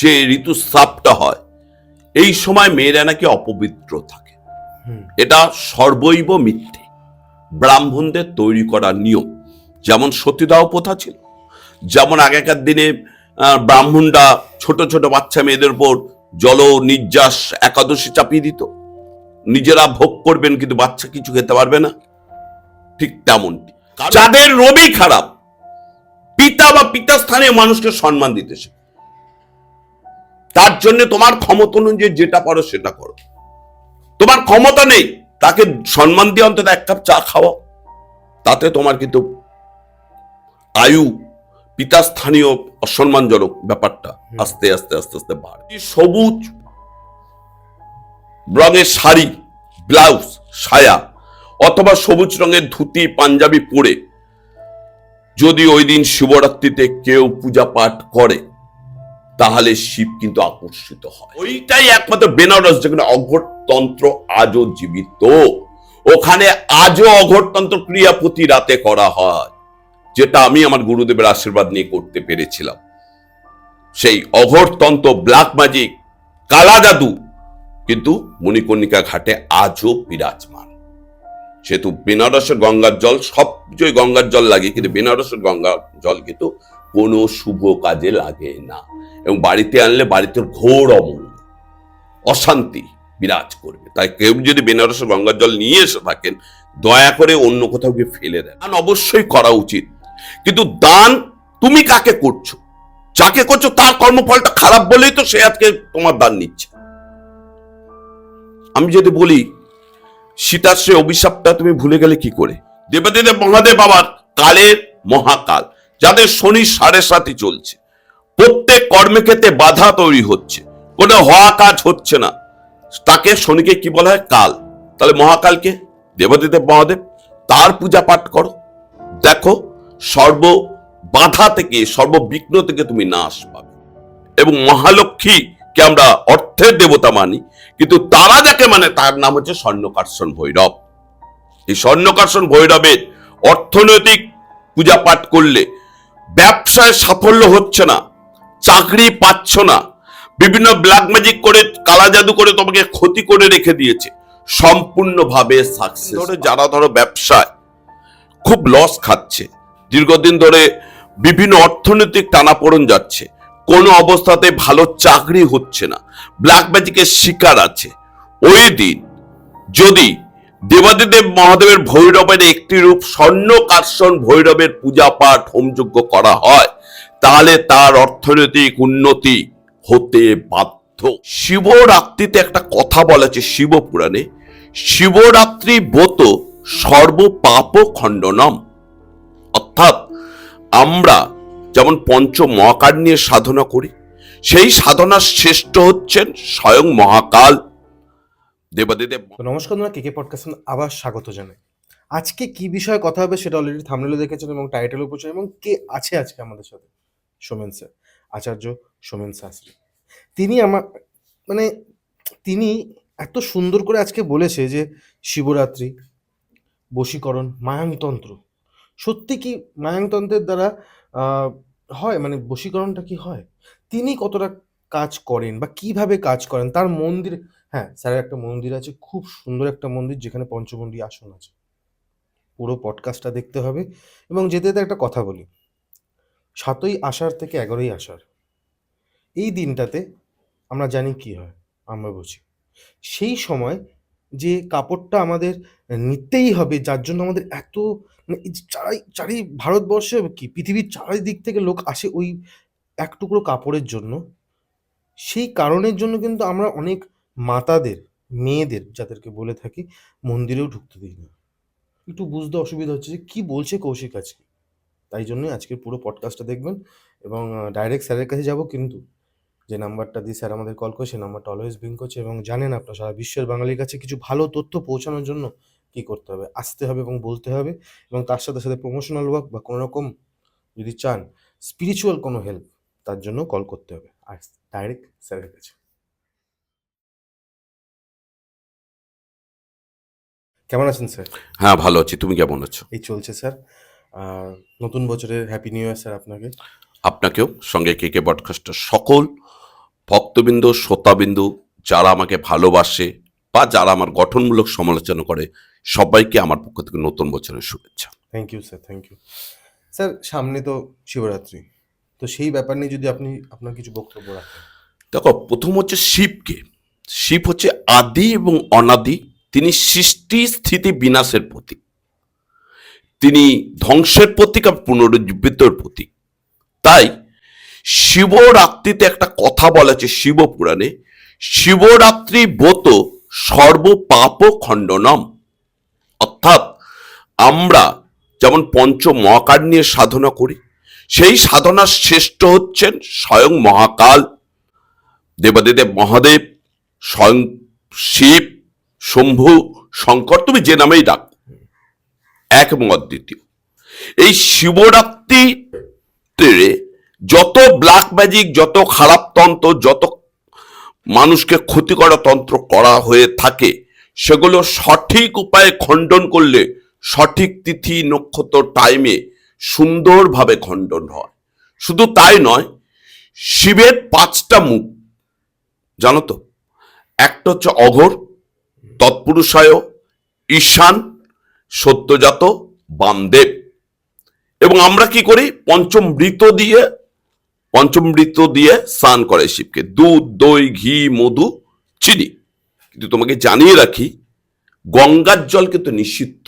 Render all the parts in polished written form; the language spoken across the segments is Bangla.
যে ঋতুস্রাবটা হয়, এই সময় মেয়েরা নাকি অপবিত্র থাকে। এটা সর্বৈব মিথ্যে, ব্রাহ্মণদের তৈরি করা নিয়ম। যেমন সতীদাহ প্রথা ছিল, যেমন আগেকার দিনে ব্রাহ্মণরা ছোট ছোট বাচ্চা মেয়েদের উপর জল নির্যাস একাদশী চাপিয়ে দিত, নিজেরা ভোগ করবেন কিন্তু বাচ্চা কিছু খেতে পারবে না। ঠিক তেমনটি যাদের রবি খারাপ, পিতা বা পিতা স্থানীয় মানুষকে সম্মান দিতে শেখো। তার জন্য তোমার ক্ষমতা অনুযায়ী যেটা পারো সেটা করো। তোমার ক্ষমতা নেই, তাকে সম্মান দিয়ে অন্তত এক কাপ চা খাওয়াও। তাতে তোমার কিন্তু আয়ু, পিতা স্থানীয় অসম্মানজনক ব্যাপারটা আস্তে আস্তে আস্তে আস্তে বাড়ে। সবুজ রঙের শাড়ি, ব্লাউজ, সায়া অথবা সবুজ রঙের ধুতি পাঞ্জাবি পরে যদি ওই দিন শিবরাত্রিতে কেউ পূজা পাঠ করে, তাহলে শিব কিন্তু আকর্ষিত হয়। ওইটাই একমাত্র বেনারস যেখানে অঘোরতন্ত্র আজও জীবিত। ওখানে আজও অঘোরতন্ত্র ক্রিয়া প্রতি রাতে করা হয়, যেটা আমি আমার গুরুদেবের আশীর্বাদ নিয়ে করতে পেরেছিলাম। সেই অঘোরতন্ত্র, ব্ল্যাক ম্যাজিক, কালা জাদু কিন্তু মণিকর্ণিকা ঘাটে আজও বিরাজমান। সেহেতু বেনারসের গঙ্গার জল, সব গঙ্গার জল লাগে, কিন্তু বেনারসের গঙ্গার জল কিন্তু কোনো শুভ কাজে লাগে না, এবং বাড়িতে আনলে বাড়িতে ঘোর অমঙ্গল, অশান্তি বিরাজ করবে। তাই কেউ যদি বেনারসের গঙ্গার জল নিয়ে এসে থাকেন, দয়া করে অন্য কোথাও গিয়ে ফেলে দেন। দান অবশ্যই করা উচিত, কিন্তু দান তুমি কাকে করছো, যাকে করছো তার কর্মফলটা খারাপ বলেই তো সে আজকে তোমার দান নিচ্ছে। আমি যদি বলি সীতার সে অভিশাপটা তুমি ভুলে গেলে কি করে? দেবাদিদেব মহাদেব আবার কালের মহাকাল, যাদের শনি 7.5 চলছে, প্রত্যেক কর্মক্ষেত্রে বাধা তৈরি হচ্ছে, কোনো হওয়া কাজ হচ্ছে না, তাকে শনিকে কি বলা হয়? কাল। তাহলে মহাকালকে দেবাদিদেব মহাদেব, তার পূজা পাঠ করো, দেখো সর্ব বাধা থেকে, সর্ববিঘ্ন থেকে তুমি নাশ পাবে। এবং মহালক্ষ্মীকে আমরা অর্থের দেবতা মানি, কিন্তু তারা যাকে মানে তার নাম হচ্ছে স্বর্ণকার্ষণ ভৈরব। এই স্বর্ণকার্ষণ ভৈরবের অর্থনৈতিক পূজা পাঠ করলে ব্যবসায় সাফল্য হচ্ছে না, চাকরি পাচ্ছ না, বিভিন্ন ব্ল্যাক ম্যাজিক করে, কালা জাদু করে তোমাকে ক্ষতি করে রেখে দিয়েছে, সম্পূর্ণভাবে সাকসেস। যারা ধরো ব্যবসায় খুব লস খাচ্ছে, দীর্ঘদিন ধরে বিভিন্ন অর্থনৈতিক টানাপোড়েন যাচ্ছে, কোনো অবস্থাতে ভালো চাকরি হচ্ছে না, ব্ল্যাক ম্যাজিকের শিকার আছে, ওই দিন যদি দেবাদিদেব মহাদেবের ভৈরবের একটি রূপ স্বর্ণকার্ষণ ভৈরবের পূজা পাঠ হোমযজ্ঞ করা হয়, তাহলে তার অর্থনৈতিক উন্নতি হতে বাধ্য। শিবরাত্রিতে একটা কথা বলা আছে শিবপুরাণে, শিবরাত্রি ব্রত সর্ব পাপ খণ্ডনম। অর্থাৎ আমরা যেমন পঞ্চ মহাকাল নিয়ে সাধনা করি, সেই সাধনার শ্রেষ্ঠ হচ্ছেন স্বয়ং মহাকাল দেবাদিদেব। নমস্কার বন্ধুরা, কেকে পডকাস্ট আবার স্বাগত জানাই। আজকে কি বিষয়ে কথা হবে সেটা অলরেডি থাম্বনেলে দেখেছেন এবং টাইটেলও পড়ছেন। এবং কে আছে আজকে আমাদের সাথে? সোমেন স্যার, আচার্য সোমেন শাস্ত্রী। তিনি তিনি এত সুন্দর করে আজকে বলেছে যে শিবরাত্রি, বশীকরণ, মায়াংতন্ত্র। সত্যি কি মায়াংতন্ত্রের দ্বারা হয়, মানে বশীকরণটা কি হয়, তিনি কতটা কাজ করেন বা কিভাবে কাজ করেন, তার মন্দির, হ্যাঁ স্যারের একটা মন্দির আছে, খুব সুন্দর একটা মন্দির, যেখানে পঞ্চমন্ডি আসন আছে। পুরো পডকাস্টটা দেখতে হবে। এবং যেতে যেতে একটা কথা বলি, 7ই আষাঢ় থেকে 11ই আষাঢ় এই দিনটাতে আমরা জানি কি হয়, আমরা বুঝি। সেই সময় যে কাপড়টা আমাদের নিতেই হবে, যার জন্য আমাদের এত মানে চারি ভারতবর্ষে কি পৃথিবীর চারিদিক থেকে লোক আসে ওই এক টুকরো কাপড়ের জন্য। সেই কারণের জন্য কিন্তু আমরা অনেক মাতাদের, মেয়েদের যাদেরকে বলে থাকি, মন্দিরেও ঢুকতে দিই না। একটু বুঝতে অসুবিধা হচ্ছে যে কী বলছে কৌশিক আজকে। তাই জন্যই আজকের পুরো পডকাস্টটা দেখবেন এবং ডাইরেক্ট স্যারের কাছে যাব। কিন্তু যে নাম্বারটা দিয়ে স্যার আমাদের কল করে, সেই নাম্বারটা অলওয়েজ ব্লিঙ্ক করছে। এবং জানেন আপনার সারা বিশ্বের বাঙালির কাছে কিছু ভালো তথ্য পৌঁছানোর জন্য কী করতে হবে? আসতে হবে এবং বলতে হবে। এবং তার সাথে সাথে প্রমোশনাল ওয়ার্ক বা কোনো রকম যদি চান স্পিরিচুয়াল কোনো হেল্প, তার জন্য কল করতে হবে। আর ডাইরেক্ট স্যারের কাছে। কেমন আছেন স্যার? হ্যাঁ, ভালো আছি। তুমি কেমন আছো? এই চলছে স্যার। নতুন বছরের হ্যাপি নিউ ইয়ার স্যার আপনাকে। আপনাকেও, সঙ্গে কেকে পডকাস্টের সকল ভক্তবৃন্দ, শ্রোতাবিন্দু, যারা আমাকে ভালোবাসে বা যারা আমার গঠনমূলক সমালোচনা করে, সবাইকে আমার পক্ষ থেকে নতুন বছরের শুভেচ্ছা। Thank you sir, thank you sir. সামনে তো শিবরাত্রি, তো সেই ব্যাপার নিয়ে যদি আপনি আপনার কিছু বক্তব্য রাখেন। দেখো, প্রথম হচ্ছে শিবকে। শিব হচ্ছে আদি এবং অনাদি। তিনি সৃষ্টি স্থিতি বিনাশের প্রতীক, তিনি ধ্বংসের প্রতীক আর পুনরুজ্জীবিতের প্রতীক। তাই শিবরাত্রিতে একটা কথা বলা আছে শিবপুরাণে, শিবরাত্রি ব্রত সর্ব পাপ খণ্ডনম। অর্থাৎ আমরা যেমন পঞ্চ মহাকাল নিয়ে সাধনা করি, সেই সাধনার শ্রেষ্ঠ হচ্ছেন স্বয়ং মহাকাল, দেবাদিদেব মহাদেব, স্বয়ং শিব, শম্ভু, শঙ্কর, তুমি যে নামেই ডাকো, এক এবং অদ্বিতীয়। এই শিবরাত্রিতে যত ব্ল্যাক ম্যাজিক, যত খারাপ তন্ত্র, যত মানুষকে ক্ষতি করা তন্ত্র করা হয়ে থাকে, সেগুলো সঠিক উপায়ে খণ্ডন করলে সঠিক তিথি নক্ষত্র টাইমে সুন্দরভাবে খণ্ডন হয়। শুধু তাই নয়, শিবের 5টা মুখ জানো তো? একটা হচ্ছে অঘোর, তৎপুরুষায়, ঈশান, সত্যজাত, বামদেব। এবং আমরা কি করি? পঞ্চমৃত দিয়ে স্নান করে শিবকে, দুধ, দই, ঘি, মধু, চিনি। কিন্তু তোমাকে জানিয়ে রাখি, গঙ্গার জল কিন্তু নিষিদ্ধ,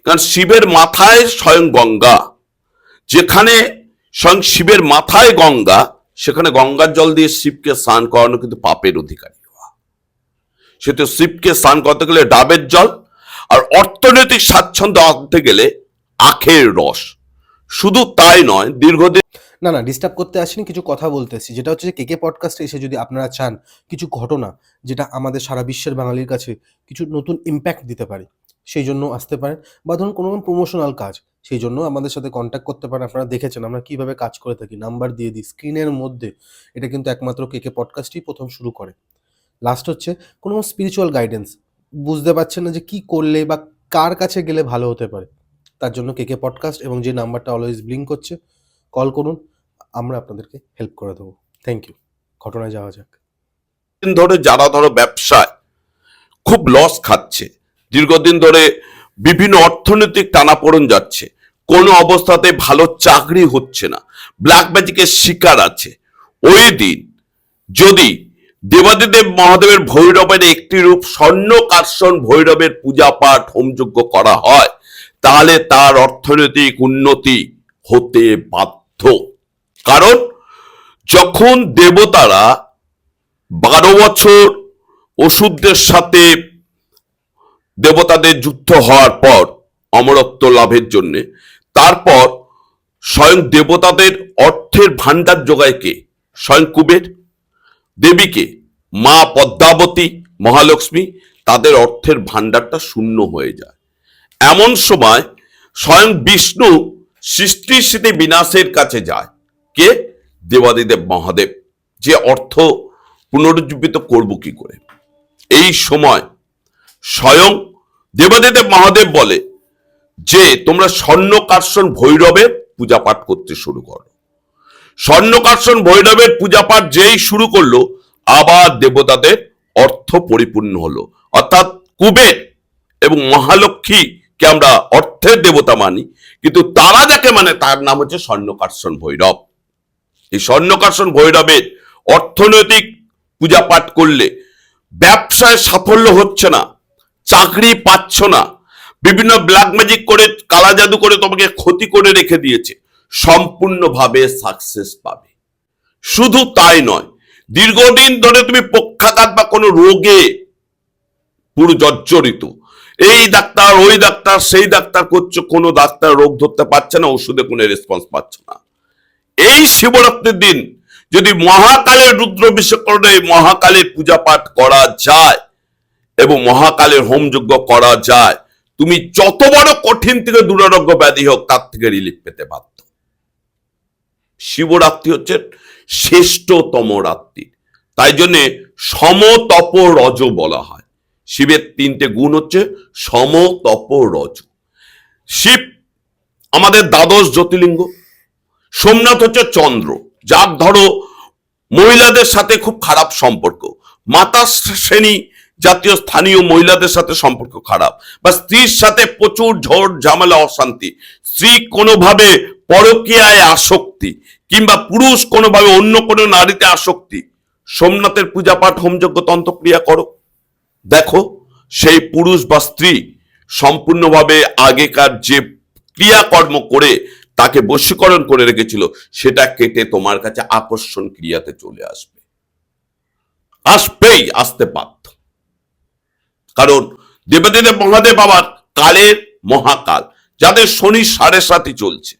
কারণ শিবের মাথায় স্বয়ং গঙ্গা। যেখানে স্বয়ং শিবের মাথায় গঙ্গা, সেখানে গঙ্গার জল দিয়ে শিবকে স্নান করানো কিন্তু পাপের অধিকারী হওয়া। সেটা শিবকে স্নান করতে গেলে ডাবের জল, আর অর্থনৈতিক স্বাচ্ছন্দ্য আনতে গেলে আখের রস। শুধু তাই নয়, দীর্ঘদিন না না, ডিস্টার্ব করতে আসিনি, কিছু কথা বলতেছি। যেটা হচ্ছে যে কেকে পডকাস্টে এসে যদি আপনারা চান কিছু ঘটনা যেটা আমাদের সারা বিশ্বের বাঙালির কাছে কিছু নতুন ইম্প্যাক্ট দিতে পারে, সেই জন্য আসতে পারেন। বা ধরুন কোনো প্রমোশনাল কাজ, সেই জন্য আমাদের সাথে কন্ট্যাক্ট করতে পারেন। আপনারা দেখেছেন আমরা কিভাবে কাজ করে থাকি, নাম্বার দিয়ে দিই স্ক্রিনের মধ্যে। এটা কিন্তু একমাত্র কেকে পডকাস্টই প্রথম শুরু করে। লাস্ট হচ্ছে কোনো স্পিরিচুয়াল গাইডেন্স, বুঝতে পারছেন না যে কি করলে বা কার কাছে গেলে ভালো হতে পারে, তার জন্য কেকে পডকাস্ট এবং যে নাম্বারটা অলওয়েজ ব্লিঙ্ক করছে, কল করুন, আমরা আপনাদেরকে হেল্প করে দেবো। Thank you. ঘটনায় যাওয়া যাক। ধরে যারা ধরো ব্যবসায় খুব লস খাচ্ছে, দীর্ঘদিন ধরে বিভিন্ন অর্থনৈতিক টানাপোড়েন যাচ্ছে, কোনো অবস্থাতে ভালো চাকরি হচ্ছে না, ব্ল্যাক ম্যাজিকের শিকার আছে, ওই দিন যদি দেবাদিদেব মহাদেবের ভৈরবের একটি রূপ স্বর্ণকার্ষণ ভৈরবের পূজা পাঠ হোমযজ্ঞ করা হয়, তাহলে তার অর্থনৈতিক উন্নতি হতে বাধ্য। কারণ যখন দেবতারা 12 বছর অসুরদের সাথে দেবতাদের যুদ্ধ হওয়ার পর অমরত্ব লাভের জন্য, তারপর স্বয়ং দেবতাদের অর্থের ভান্ডার যোগায় কে? স্বয়ং কুবের। দেবীকে মা পদ্মাবতী, মহালক্ষ্মী, তাদের অর্থের ভান্ডারটা শূন্য হয়ে যায়। এমন সময় স্বয়ং বিষ্ণু সৃষ্টি স্থিতি বিনাশের কাছে যায়। কে? দেবাদিদেব মহাদেব, যে অর্থ পুনরুজ্জীবিত করব কি করে। এই সময় স্বয়ং দেবাদিদেব মহাদেব বলে যে তোমরা স্বর্ণকার্ষণ ভৈরবের পূজা পাঠ করতে শুরু করো। স্বর্ণকার্ষণ ভৈরবের পূজা পাঠ যেই শুরু করলো, আবার দেবতাদের অর্থ পরিপূর্ণ হলো। অর্থাৎ কুবের এবং মহালক্ষ্মীকে আমরা অর্থের দেবতা মানি, কিন্তু তারা যাকে মানে তার নাম হচ্ছে স্বর্ণকার্ষণ ভৈরব। এই স্বর্ণকার্ষণ ভৈরবের অর্থনৈতিক পূজা পাঠ করলে ব্যবসায় সাফল্য হচ্ছে না, চাকরি পাচ্ছ না, বিভিন্ন ব্ল্যাক ম্যাজিক করে, কালা জাদু করে তোমাকে ক্ষতি করে রেখে দিয়েছে, সম্পূর্ণভাবে সাকসেস পাবে। শুধু তাই নয়, দীর্ঘদিন ধরে তুমি পক্ষাঘাত বা কোনো রোগে পুরো জর্জরিত, এই ডাক্তার ওই ডাক্তার সেই ডাক্তার করছো, কোনো ডাক্তার রোগ ধরতে পারছে না, ওষুধে কোনো রেসপন্স পাচ্ছ না। এই শিবরাত্রির দিন যদি মহাকালের রুদ্রাভিষেক করে মহাকালের পূজা পাঠ করা যায় এবং মহাকালের হোমযজ্ঞ করা যায়, তুমি যত বড় কঠিন থেকে দুরারোগ্য ব্যাধি হোক তার থেকে রিলিফ পেতে বাধ্য। শিবরাত্রি হচ্ছে শ্রেষ্ঠতম রাত্রি, তাই জন্যে সম তপ রজ বলা হয়। শিবের 3টে গুণ হচ্ছে সম তপ রজ। শিব আমাদের দ্বাদশ জ্যোতির্লিঙ্গ, সোমনাথ হচ্ছে চন্দ্র, যার ধরো মহিলাদের সাথে খুব খারাপ সম্পর্ক, মাতা শ্রেণী জাতীয় স্থানীয় মহিলাদের সাথে সম্পর্ক খারাপ, বা স্ত্রীর সাথে প্রচুর ঝড় ঝামেলা অশান্তি, স্ত্রী কোনোভাবে পরকীয়ায় আসক্তি, কিংবা পুরুষ কোনোভাবে অন্য কোনো নারীতে আসক্তি, সোমনাথের পূজা পাঠ হোমযজ্ঞ তন্ত্রক্রিয়া করো, দেখো সেই পুরুষ বা স্ত্রী সম্পূর্ণভাবে আগেকার যে ক্রিয়াকর্ম করে তাকে বশীকরণ করে রেখেছিল সেটা কেটে তোমার কাছে আকর্ষণ ক্রিয়াতে চলে আসবে, আসতে বাধ্য। কারণ দেবদেব মহাদেব বাবার কালের মহাকাল, যাদের শনি 7.5 চলছে,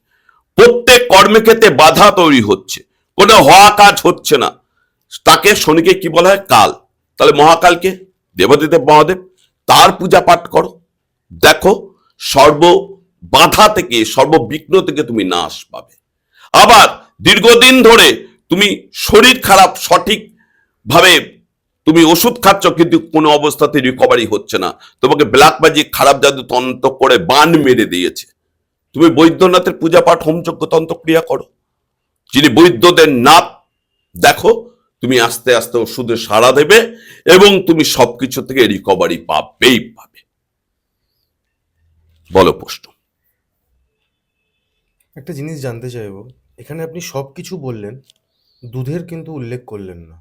প্রত্যেক কর্মক্ষেত্রে বাধা তৈরি হচ্ছে, কোনো হওয়া কাজ হচ্ছে না, তাকে শনিকে কি বলা হয়? কাল। তাহলে মহাকালকে দেবদেব মহাদেব, তার পূজা পাঠ করো, দেখো সর্ব বাধা থেকে সর্ববিঘ্ন থেকে তুমি নাশ পাবে। আবার দীর্ঘদিন ধরে তুমি শরীর খারাপ, সঠিক ভাবে তুমি ওষুধ খাচ্ছ কিন্তু কোনো অবস্থাতে রিকভারি হচ্ছে না, তোমাকে ব্ল্যাক ম্যাজিক খারাপ জাদু তন্ত্র করে বান মেরে দিয়েছে, তুমি বৈদ্যনাথের পূজা পাঠ হোমযজ্ঞ তন্ত্রক্রিয়া করো, যিনি বৈদ্যদের নাথ, দেখো তুমি আস্তে আস্তে ওষুধে সাড়া দেবে এবং তুমি সবকিছু থেকে রিকভারি পাবেই পাবে। বলো প্রশ্ন। একটা জিনিস জানতে চাইবো, এখানে আপনি সবকিছু বললেন, দুধের কিন্তু উল্লেখ করলেন না।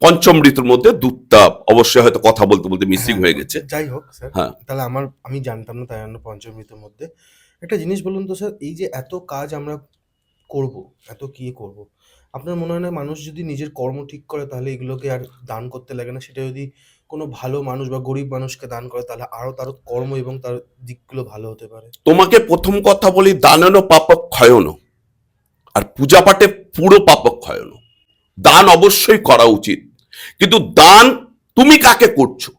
পঞ্চম ঋতুর মধ্যে দুধটা অবশ্যই হয়তো কথা বলতে বলতে মিসিং হ্যাঁ, হয়ে গেছে। যাই হোক স্যার, হ্যাঁ, তাহলে আমি জানতাম না, তাই জন্য পঞ্চমৃতের মধ্যে একটা জিনিস বলুন তো স্যার, এই যে এত কাজ আমরা করব, এত কি করব, আপনার মনে হয় না মানুষ যদি নিজের কর্ম ঠিক করে তাহলে এগুলোকে আর দান করতে লাগে না? সেটা যদি কোনো ভালো মানুষ বা গরিব মানুষকে দান করে তাহলে আরো তার কর্ম এবং তার দিকগুলো ভালো হতে পারে। তোমাকে প্রথম কথা বলি, দাননো পাপক ক্ষয়নো, আর পূজা পাঠে পুরো পাপক ক্ষয়নো। দান অবশ্যই করা উচিত, কিন্তু দান তুমি কাকে করছো,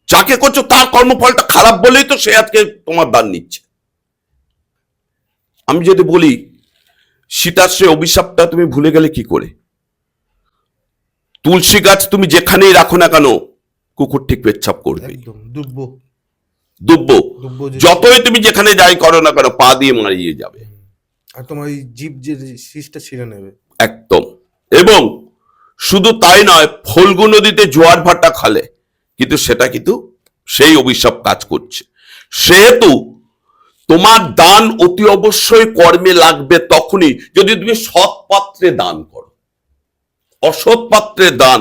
যাকে করছো তার কর্মফলটা খারাপ বলেই তো সে আজকে তোমার দান নিচ্ছে। আমি যদি বলি সীতাশ্রী অভিশাপটা তুমি ভুলে গেলে কি করে? তুলসী গাছ তুমি যেখানেই রাখো না কেন কুকুর ঠিক পেচ্ছাপ করবে, একদম দুব্ব দুব্ব দুব্ব যতই তুমি যেখানে যাই করো না কেন পা দিয়ে মারিয়ে যাবে, আর তোমার এই জীব যে শীষটা ছিঁড়ে নেবে একদম। এবং শুধু তাই নয়, ফল্গু নদীতে জোয়ার ভাটা খালে কিন্তু সেটা কিন্তু সেই অভিশাপ কাজ করছে। সেহেতু তোমার দান অতি অবশ্যই কর্মে লাগবে তখনই যদি তুমি সৎ পাত্রে দান করো। অসৎ পাত্রে দান,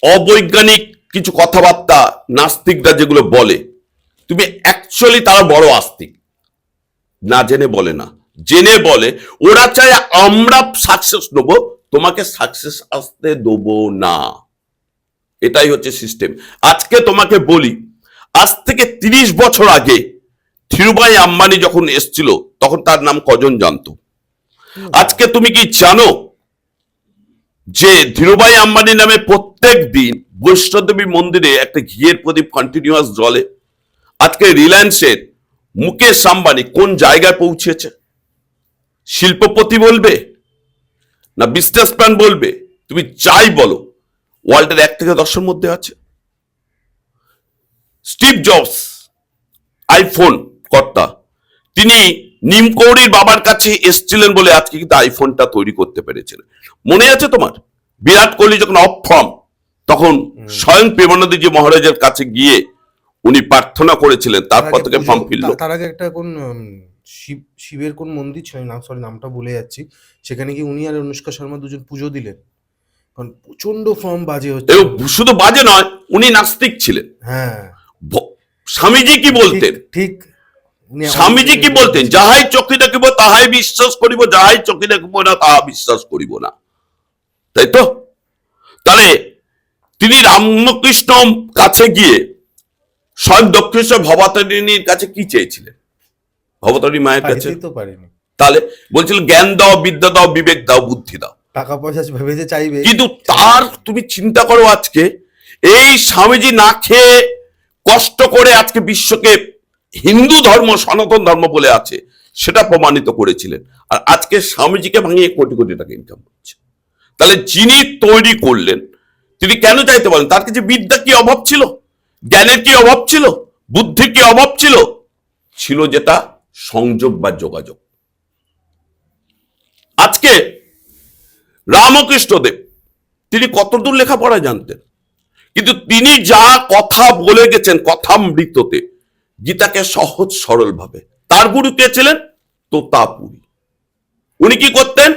অবৈজ্ঞানিক কিছু কথাবার্তা নাস্তিকরা যেগুলো বলে, তুমি অ্যাকচুয়ালি তারা বড় আস্তিক, না জেনে বলে না, জেনে বলে। ওরা চায় আমরা সাকসেস নেবো, তোমাকে সাকসেস আসতে দেবো না, এটাই হচ্ছে সিস্টেম। আজকে তোমাকে বলি, আজ থেকে 30 বছর আগে ধীরুভাই আম্বানি যখন এসছিল তখন তার নাম কজন জানতো? আজকে তুমি কি জানো যে ধীরুভাই আম্বানি নামে প্রত্যেক দিন বৈষ্ণোদেবী মন্দিরে একটা ঘিয়ের প্রদীপ কন্টিনিউয়াস জ্বলে? আজকে রিলায়েন্সের মুকেশ আম্বানি কোন জায়গায় পৌঁছেছে? শিল্পপতি বলবে না বিজনেসম্যান বলবে? তুমি যাই বলো, ওয়ার্ল্ডের 1 থেকে 10-এর মধ্যে আছে। স্টিভ জবস আইফোন কর্তা, তিনি নিমকৌড়ির বাবার কাছে এসেছিলেন বলে আজকে কিন্তু আইফোনটা তৈরি করতে পেরেছিলেন। মনে আছে তোমার? বিরাট কোহলি যখন অফ ফর্ম তখন স্বয়ং প্রেমানন্দজি মহারাজের কাছে গিয়ে উনি প্রার্থনা করেছিলেন, তারপর থেকে ফর্ম ফিরল। তার আগে একটা কোন শিবের কোন মন্দির ছিল না, সরি নামটা ভুলে যাচ্ছি, সেখানে কি উনি আর অনুষ্কা শর্মা দুজন পুজো দিলেন, কারণ প্রচন্ড ফর্ম বাজে হচ্ছে। শুধু বাজে নয়, উনি নাস্তিক ছিলেন। হ্যাঁ, স্বামীজি কি বলতেন? ঠিক স্বামীজি কি বলতেন? যাহাই চোখে দেখিব তাহাই বিশ্বাস করিব, যাহাই চোখে দেখিব না তাহা বিশ্বাস করিব না, তাই তো? তাহলে তিনি রামকৃষ্ণ কাছে গিয়ে স্বয়ং দক্ষিণেশ্বর ভবতারিণীর কাছে কি চেয়েছিলেন? ভবতারিণী মায়ের কাছে তো পারেনি, তাহলে বলছিলেন জ্ঞান দাও, বিদ্যা দাও, বিবেক দাও, বুদ্ধি দাও, টাকা পয়সা ভেবে যে চাইবে। কিন্তু তার তুমি চিন্তা করো, আজকে এই স্বামীজি না খেয়ে কষ্ট করে আজকে বিশ্বকে হিন্দু ধর্ম সনাতন ধর্ম বলে আছে সেটা প্রমাণিত করেছিলেন, আর আজকে স্বামীজিকে ভাঙিয়ে কোটি কোটি টাকা ইনকাম করছে। তাহলে যিনি তৈরি করলেন তিনি কেন চাইতে পারেন? তার কাছে বিদ্যা কি অভাব ছিল? জ্ঞানের কি অভাব ছিল? বুদ্ধির কি অভাব ছিল? ছিল যেটা সংযোগ বা যোগাযোগ। আজকে রামকৃষ্ণদেব তিনি কতদূর লেখাপড়া জানতেন, কিন্তু তিনি যা কথা বলে গেছেন কথামৃততে, গীতাকে সহজ সরল ভাবে। তার গুরু কে ছিলেন? তোতাপুরী। উনি কি করতেন?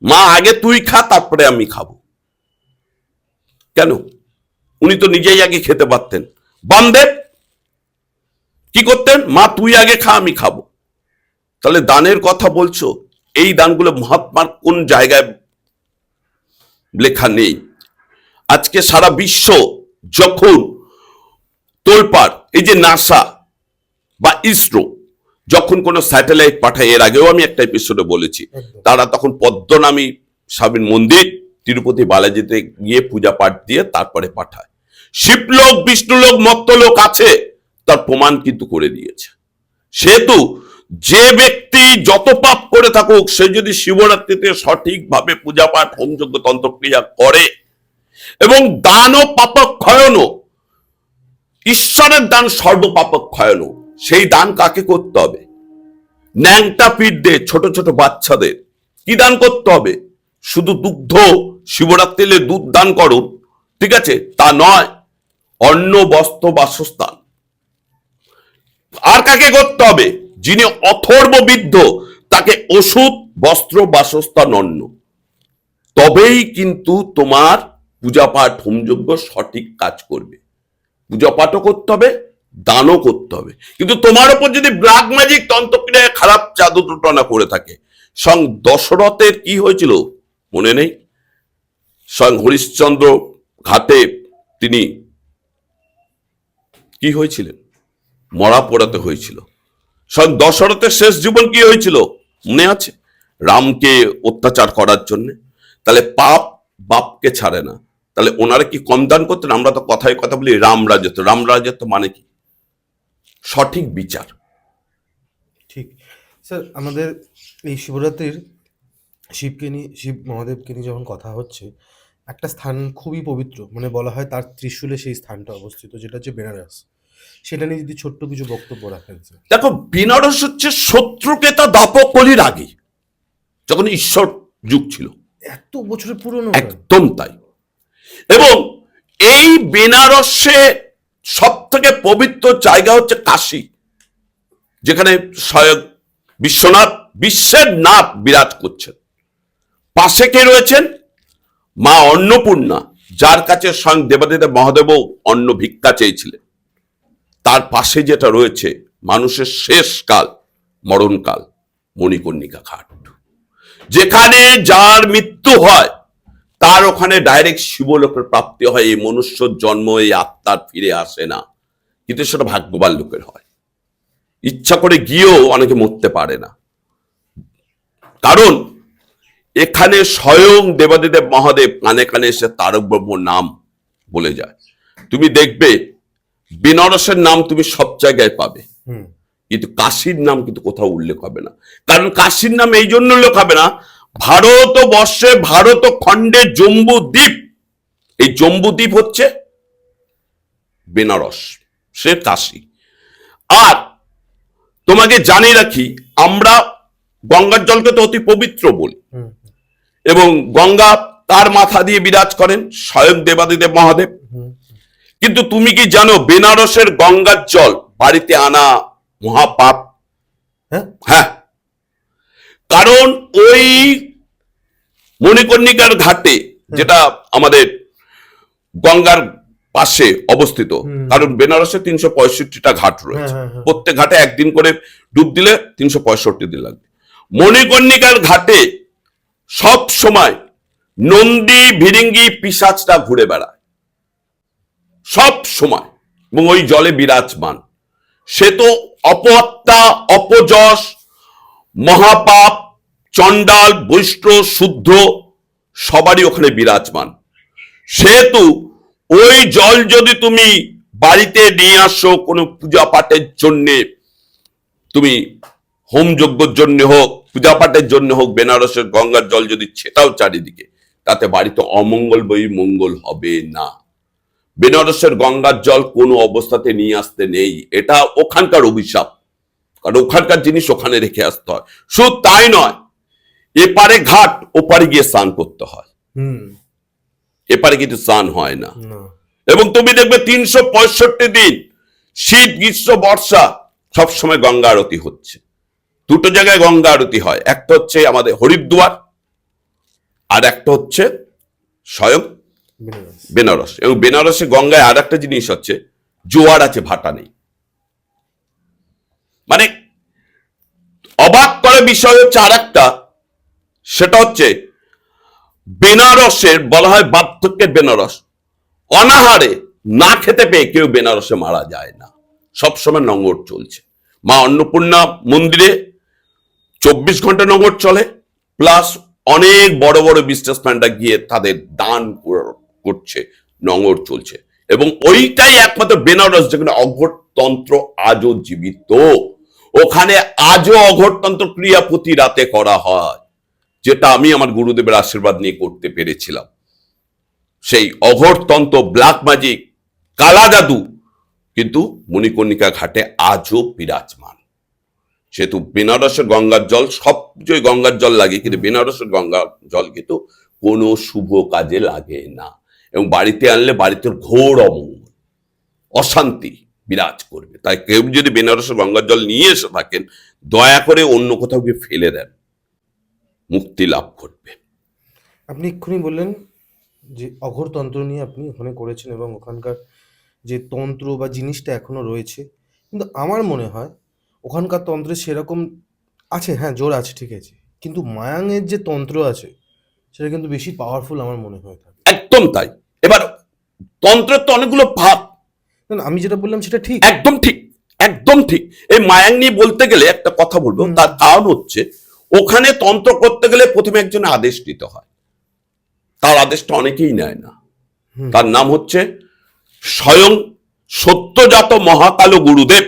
মা আগে তুই খা, তারপরে আমি খাবো। কেন? উনি তো নিজেই আগে খেতে পারতেন। বামদেব কি করতেন? মা তুই আগে খা, আমি খাবো। তাহলে দানের কথা বলছো, এই দানগুলো মহাত্মার কোন জায়গায় লেখা নেই? আজকে সারা বিশ্ব যখন তোলপাড়, এই যে নাসা বা ইসরো যখন কোনো স্যাটেলাইট পাঠায়, এর আগেও আমি একটা এপিসোডে বলেছি, তারা তখন পদ্মনামী স্বামীর মন্দির তিরুপতি বালাজিতে গিয়ে পূজা পাঠ দিয়ে তারপরে পাঠায়। শিবলোক, বিষ্ণুলোক, মত্তলোক আছে, তার প্রমাণ কিন্তু করে দিয়েছে। সেহেতু যে ব্যক্তি যত পাপ করে থাকুক, সে যদি শিবরাত্রিতে সঠিকভাবে পূজা পাঠ, হোমযজ্ঞ, তন্ত্রক্রিয়া করে এবং দানও পাপক্ষয়নও, ঈশ্বরের দান সর্বপাপক্ষয়নও, সেই দান কাকে করতে হবে? ন্যাংটা পিঠ দিয়ে ছোট ছোট বাচ্চাদের কি দান করতে হবে? শুধু দুগ্ধ, শিবরাত্রিতে দুধ দান করুন, ঠিক আছে, তা নয়। অন্ন, বস্ত্র, বাসস্থান। আর কাকে করতে হবে? যিনি অথর্ববিদ্ধ, তাকে ওষুধ, বস্ত্র, বাসস্থান, অন্ন। তবেই কিন্তু তোমার পূজা পাঠ, হোমযজ্ঞ সঠিক কাজ করবে। পূজা পাঠও করতে হবে, দানও করতে হবে। কিন্তু তোমার উপর যদি ব্ল্যাক ম্যাজিক, তন্ত্রক্রিয়া, খারাপ জাদু টুটনা করে থাকে। স্বয়ং দশরথের কি হয়েছিল মনে নেই? স্বয়ং হরিশ্চন্দ্র ঘাটে তিনি কি হয়েছিলেন? মরা পোড়াতে হয়েছিল। স্বয়ং দশরথের শেষ জীবন কি হয়েছিল মনে আছে? রামকে অত্যাচার করার জন্য। তাহলে পাপ বাপকে ছাড়ে না। তাহলে ওনারা কি কম দান করতেন? আমরা তো কথায় কথা বলি রাম রাজত্ব। রাম রাজত্ব মানে কি? সঠিক বিচার। ঠিক স্যার, আমাদের এই শিবরাত্রির শিবকে নিয়ে, শিব মহাদেবকে নিয়ে যখন কথা হচ্ছে, একটা স্থান খুবই পবিত্র, মানে বলা হয় তার ত্রিশূলে সেই স্থানটা অবস্থিত, যেটা হচ্ছে বেনারস। সেটা নিয়ে যদি ছোট্ট কিছু বক্তব্য রাখেন স্যার। দেখো, বেনারস হচ্ছে শত্রুকেতা দাপক কলির আগে, যখন ঈশ্বর যুগ ছিল। এত বছরের পুরনো? একদম তাই। এবং এই বেনারসে সব থেকে পবিত্র জায়গা হচ্ছে কাশী, যেখানে স্বয়ং বিশ্বনাথ, বিশ্বের নাথ বিরাজ করছেন। পাশে কে রয়েছেন? মা অন্নপূর্ণা, যার কাছে স্বয়ং দেবাদিদেব মহাদেবও অন্ন ভিক্ষা চেয়েছিলেন। তার পাশে যেটা রয়েছে মানুষের শেষ কাল, মরণকাল, মণিকর্ণিকা ঘাট, যেখানে যার মৃত্যু হয় তার ওখানে ডাইরেক্ট শিবলোকের প্রাপ্তি হয়। এই মনুষ্য জন্ম, এই আত্মার ফিরে আসে না, কিন্তু সেটা ভাগ্যবান লোকের হয়। ইচ্ছা করে গিয়েও অনেকে মরতে পারে না, কারণ এখানে স্বয়ং দেবাদিদেব মহাদেব কানে কানে এসে তারক ব্রহ্ম নাম বলে যায়। তুমি দেখবে বেনারসের নাম তুমি সব জায়গায় পাবে, কিন্তু কাশীর নাম কিন্তু কোথাও উল্লেখ হবে না। কারণ কাশীর নাম এই জন্য উল্লেখ হবে না, ভারতবর্ষে, ভারত খণ্ডে জম্বু দ্বীপ, এই জম্বু দ্বীপ হচ্ছে বেনারস, সে কাশী। আর তোমাকে জানিয়ে রাখি, আমরা গঙ্গার জলকে তো অতি পবিত্র বলি, এবং গঙ্গা তার মাথা দিয়ে বিরাজ করেন স্বয়ং দেবাদিদেব মহাদেব। কিন্তু তুমি কি জানো বেনারসের গঙ্গার জল বাড়িতে আনা মহাপাপ? হ্যাঁ, কারণ ওই মণিকর্ণিকার ঘাটে, যেটা আমাদের গঙ্গার পাশে অবস্থিত, কারণ বেনারসে 365টা ঘাট রয়েছে, প্রত্যেক ঘাটে একদিন করে ডুব দিলে 365 দিন লাগবে। মণিকর্ণিকার ঘাটে সব সময় নন্দী, ভিরিঙ্গি, পিশাচটা ঘুরে বেড়ায় সব সময়, এবং ওই জলে বিরাজমান। সে তো অপহত্যা, অপযশ, মহাপাপ, চণ্ডাল, বৈষ্ণব, শুদ্ধ সবারই ওখানে বিরাজমান। সেহেতু ওই জল যদি তুমি বাড়িতে নিয়ে আসো কোনো পূজা পাঠের জন্য, তুমি হোম যজ্ঞের জন্য হোক, পূজা পাঠের জন্য হোক, বেনারসের গঙ্গার জল যদি ছেটাও চারিদিকে, তাতে বাড়িতে অমঙ্গল বই মঙ্গল হবে না। বেনারসের গঙ্গার জল কোনো অবস্থাতে নিয়ে আসতে নেই, এটা ওখানকার অভিশাপ, কারণ ওখানকার জিনিস ওখানে রেখে আসতে হয়। শুধু তাই নয়, এপারে ঘাট ওপারে গিয়ে স্নান করতে হয়, হুম। এপারে কিন্তু স্নান হয় না। না। এবং তুমি দেখবে 365 দিন শীত গ্রীষ্ম বর্ষা সবসময় গঙ্গা আরতি হচ্ছে। দুটো জায়গায় গঙ্গা আরতি হয়, একটা হচ্ছে আমাদের হরিদ্বার আর একটা হচ্ছে স্বয়ং বেনারস। বেনারস। এবং বেনারসে গঙ্গায় আর একটা জিনিস হচ্ছে জোয়ার আছে, ভাটা নেই। মানে অবাক করা বিষয় হচ্ছে আর একটা, সেটা হচ্ছে বেনারসের বলা হয় বার্ধক্যের বেনারস, অনাহারে না খেতে পেয়ে কেউ বেনারসে মারা যায় না, সবসময় নোঙর চলছে। মা অন্নপূর্ণা মন্দিরে 24 ঘন্টা নোঙর চলে, প্লাস অনেক বড় বড় বিজনেসম্যানরা গিয়ে তাদের দান করছে, নোঙর চলছে। এবং ওইটাই একমাত্র বেনারস যেখানে অঘোরতন্ত্র আজও জীবিত। ওখানে আজও অঘোরতন্ত্র ক্রিয়া প্রতি রাতে করা হয়, যেটা আমি আমার গুরুদেবের আশীর্বাদ নিয়ে করতে পেরেছিলাম। সেই অঘোরতন্ত্র, ব্ল্যাক ম্যাজিক, কালা জাদু কিন্তু মণিকর্ণিকা ঘাটে আজও বিরাজমান। সেহেতু বেনারসের গঙ্গার জল, সব গঙ্গার জল লাগে, কিন্তু বেনারসের গঙ্গার জল কিন্তু কোনো শুভ কাজে লাগে না। এবং বাড়িতে আনলে বাড়িতে ঘোর অমঙ্গল, অশান্তি বিরাজ করবে। তাই কেউ যদি বেনারসের গঙ্গার জল নিয়ে এসে থাকেন, দয়া করে অন্য কোথাও গিয়ে ফেলে দেন, মুক্তি লাভ করবে। আপনি এক্ষুনি বললেন যে অঘোরতন্ত্র নিয়ে আপনি ওখানে করেছেন এবং ওখানকার যে তন্ত্র বা জিনিসটা এখনো রয়েছে, কিন্তু আমার মনে হয় ওখানকার তন্ত্রে সেরকম আছে, হ্যাঁ জোর আছে ঠিক আছে, কিন্তু মায়াংয়ের যে তন্ত্র আছে সেটা কিন্তু বেশি পাওয়ারফুল আমার মনে হয় থাকে। একদম তাই। এবার তন্ত্রের তো অনেকগুলো ভাগ। না, আমি যেটা বললাম সেটা ঠিক। একদম ঠিক, একদম ঠিক। এই মায়াং নিয়ে বলতে গেলে একটা কথা বলবো, তার কারণ হচ্ছে ওখানে তন্ত্র করতে গেলে প্রথমে একজন আদেশ নিতে হয়, তার আদেশটা অনেকেই নেয় না। তার নাম হচ্ছে স্বয়ং সত্যজাত মহাকাল গুরুদেব।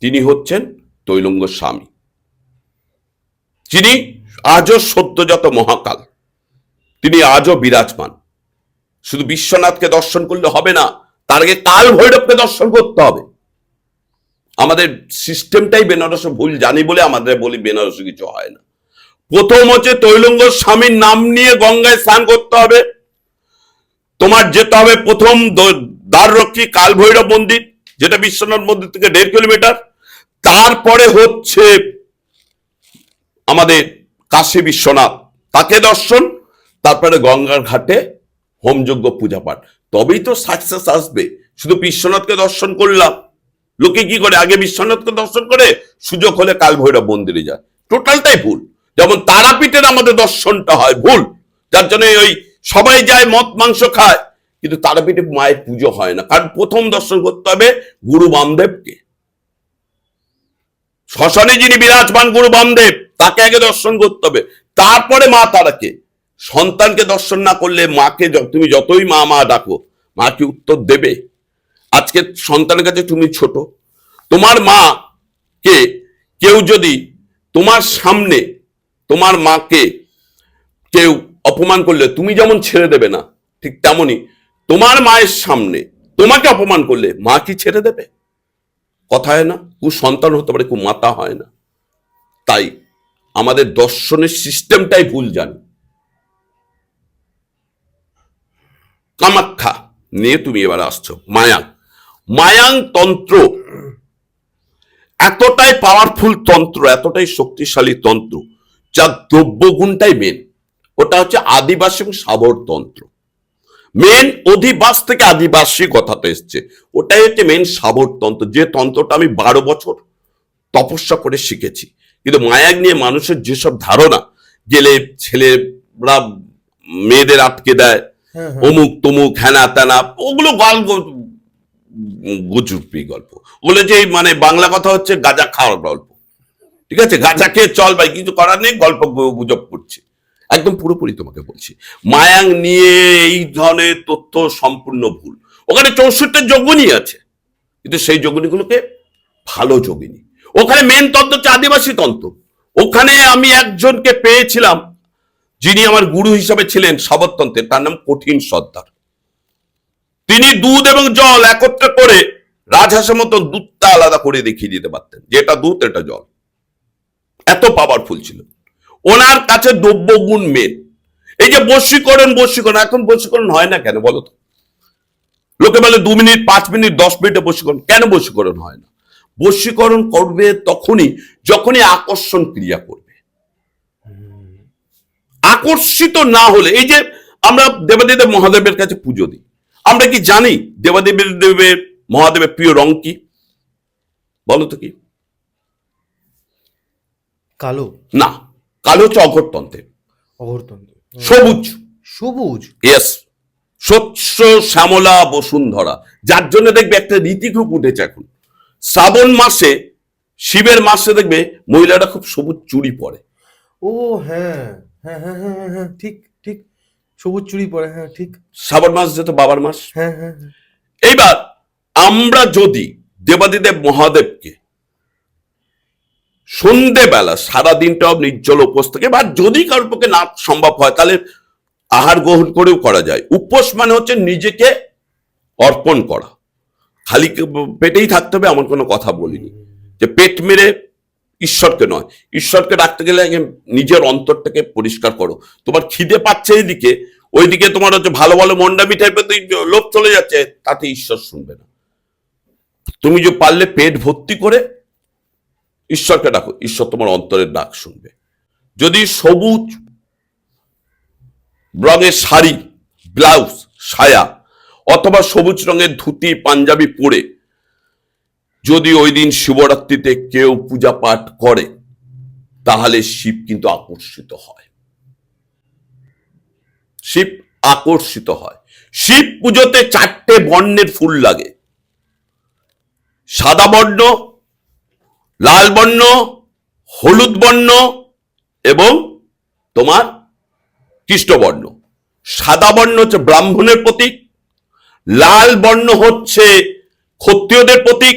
তিনি হচ্ছেন তৈলঙ্গ স্বামী, যিনি আজও সত্যজাত মহাকাল, তিনি আজও বিরাজমান। শুধু বিশ্বনাথকে দর্শন করলে হবে না, তার আগে কাল ভৈরবকে দর্শন করতে হবে। আমাদের সিস্টেমটাই বেনারসে ভুল জানি বলে আমাদের বলি বেনারসে কিছু হয় না। প্রথম হচ্ছে তৈলঙ্গ স্বামীর নাম নিয়ে গঙ্গায় স্নান করতে হবে। তোমার যেতে হবে প্রথম দ্বাররক্ষী কাল ভৈরব মন্দির, যেটা বিশ্বনাথ মন্দির থেকে 1.5 কিলোমিটার। তারপরে হচ্ছে আমাদের কাশী বিশ্বনাথ, তাকে দর্শন। তারপরে গঙ্গার ঘাটে হোমযজ্ঞ পূজা পাঠ, তবেই তো সাকসেস আসবে। শুধু বিশ্বনাথকে দর্শন করলাম, লোকে কি করে আগে বিশ্বনাথকে দর্শন করে সুযোগ হলে কাল ভৈরব মন্দিরে যায়, টোটালটাই ভুল। যেমন তারাপীঠের আমাদের দর্শনটা হয় ভুল, যার জন্য ওই সবাই যায় মদ মাংস খায়, কিন্তু তারাপীঠে মায়ের পুজো হয় না। কারণ প্রথম দর্শন করতে হবে গুরু বামদেবকে। শ্মশানে যিনি বিরাজমান গুরু বামদেব, তাকে আগে দর্শন করতে হবে, তারপরে মা তারাকে। সন্তানকে দর্শন না করলে মাকে তুমি যতই মা মা ডাকো, মা কি উত্তর দেবে? আজকে সন্তানের কাছে তুমি ছোট, তোমার মা কে কেউ যদি তোমার সামনে, তোমার মাকে কেউ অপমান করলে তুমি যেমন ছেড়ে দেবে না, ঠিক তেমনি তোমার মায়ের সামনে তোমাকে অপমান করলে মা কি ছেড়ে দেবে? কথা হয় না, কু সন্তান হতে পারে, কু মাতা হয় না। তাই আমাদের দর্শনের সিস্টেমটাই ভুল জানি। কামাখ্যা নিয়ে তুমি এবার আসছো, মায়াং। মায়াং তন্ত্র এতটাই পাওয়ারফুল তন্ত্র, এতটাই শক্তিশালী তন্ত্র, যার দ্রব্যগুণটাই মেন। ওটা হচ্ছে আদিবাসী এবং সাবর তন্ত্র। মেন অধিবাস থেকে আদিবাসী কথাটা এসছে, ওটাই হচ্ছে মেন সাবর তন্ত্র, যে তন্ত্রটা আমি 12 বছর তপস্যা করে শিখেছি। কিন্তু মায়াং নিয়ে মানুষের যেসব ধারণা, গেলে ছেলেরা মেয়েদের আটকে দেয়, অমুক তমুক হ্যানা ত্যানা, ওগুলো গুজুপি গল্প। ওগুলো যে মানে বাংলা কথা হচ্ছে গাঁজা খাওয়ার গল্প। ঠিক আছে, গাঁজা খেয়ে চল ভাই, কিছু করার নেই, গল্প গুজব করছে। একদম পুরোপুরি তোমাকে বলছি, মায়াং নিয়ে এই ধরনের তথ্য সম্পূর্ণ ভুল। ওখানে 64 যোগিনী আছে, কিন্তু সেই যোগিনীগুলোকে ভালো যোগিনী। ওখানে মেন তন্ত্র হচ্ছে আদিবাসী তন্ত্র। ওখানে আমি একজনকে পেয়েছিলাম, যিনি আমার গুরু হিসাবে ছিলেন সাবরতন্ত্রের, তার নাম কঠিন সর্দার। তিনি দুধ এবং জল একত্রে করে রাজহাঁসের মতো দুধটা আলাদা করে দেখিয়ে দিতে পারতেন, যে এটা দুধ এটা জল। এত পাওয়ারফুল ছিল। ওনার কাছে দ্রব্যগুণ মেন। এই যে বশীকরণ এখন বশীকরণ হয় না কেন বলো তো? লোকে বলে 2 মিনিট, 5 মিনিট, 10 মিনিটে বশীকরণ। কেন বশীকরণ হয় না? বশীকরণ করবে যখনই আকর্ষণ ক্রিয়া করবে। আকর্ষিত না হলে, এই যে আমরা দেবাদিদেব মহাদেবের কাছে পুজো দিই, আমরা কি জানি দেবের মহাদেবের প্রিয় রং কি? বলো তো কি? কালো? না, কালো হচ্ছে অঘরতন্ত্রের। অঘরতন্ত্র। সবুজ। সবুজ? ইয়েস। শস্য শ্যামলা বসুন্ধরা, যার জন্য দেখবে একটা রীতিগ্রুপ উঠেছে এখন। শ্রাবণ মাসে, শিবের মাসে দেখবে মহিলারা খুব সবুজ চুড়ি পরে। ও হ্যাঁ হ্যাঁ হ্যাঁ হ্যাঁ হ্যাঁ হ্যাঁ, ঠিক ঠিক, সবুজ চুড়ি পরে, হ্যাঁ ঠিক। শ্রাবণ মাস যেহেতু বাবার মাস। হ্যাঁ হ্যাঁ হ্যাঁ। এইবার আমরা যদি দেবাদিদেব মহাদেবকে সন্ধেবেলা সারাদিনটা নির্জল উপোস থেকে, বা যদি কারোর পক্ষে না সম্ভব হয় তাহলে আহার গ্রহণ করেও করা যায়। উপোস মানে হচ্ছে নিজেকে অর্পণ করা। খালি পেটেই থাকতে হবে এমন কোনো কথা বলিনি, যে পেট মেরে ঈশ্বরকে নয়। ঈশ্বরকে ডাকতে গেলে নিজের অন্তরটাকে পরিষ্কার করো। তোমার খিদে পাচ্ছে এইদিকে, ওইদিকে তোমার হচ্ছে ভালো ভালো মন্ডামি টাইপের লোভ চলে যাচ্ছে, তাতে ঈশ্বর শুনবে না। তুমি যে পারলে পেট ভর্তি করে ঈশ্বরকে ডাকো, ঈশ্বর তোমার অন্তরের ডাক শুনবে। যদি সবুজ রঙের শাড়ি, ব্লাউজ, সায়া অথবা সবুজ রঙের ধুতি পাঞ্জাবি পরে যদি ওই দিন শিবরাত্রিতে কেউ পূজা পাঠ করে, তাহলে শিব কিন্তু আকর্ষিত হয়। শিব আকর্ষিত হয়। শিব পুজোতে 4টে বর্ণের ফুল লাগে: সাদা বর্ণ, লাল বর্ণ, হলুদ বর্ণ এবং তোমার কৃষ্ণবর্ণ। সাদা বর্ণ হচ্ছে ব্রাহ্মণের প্রতীক, লাল বর্ণ হচ্ছে ক্ষত্রিয়দের প্রতীক,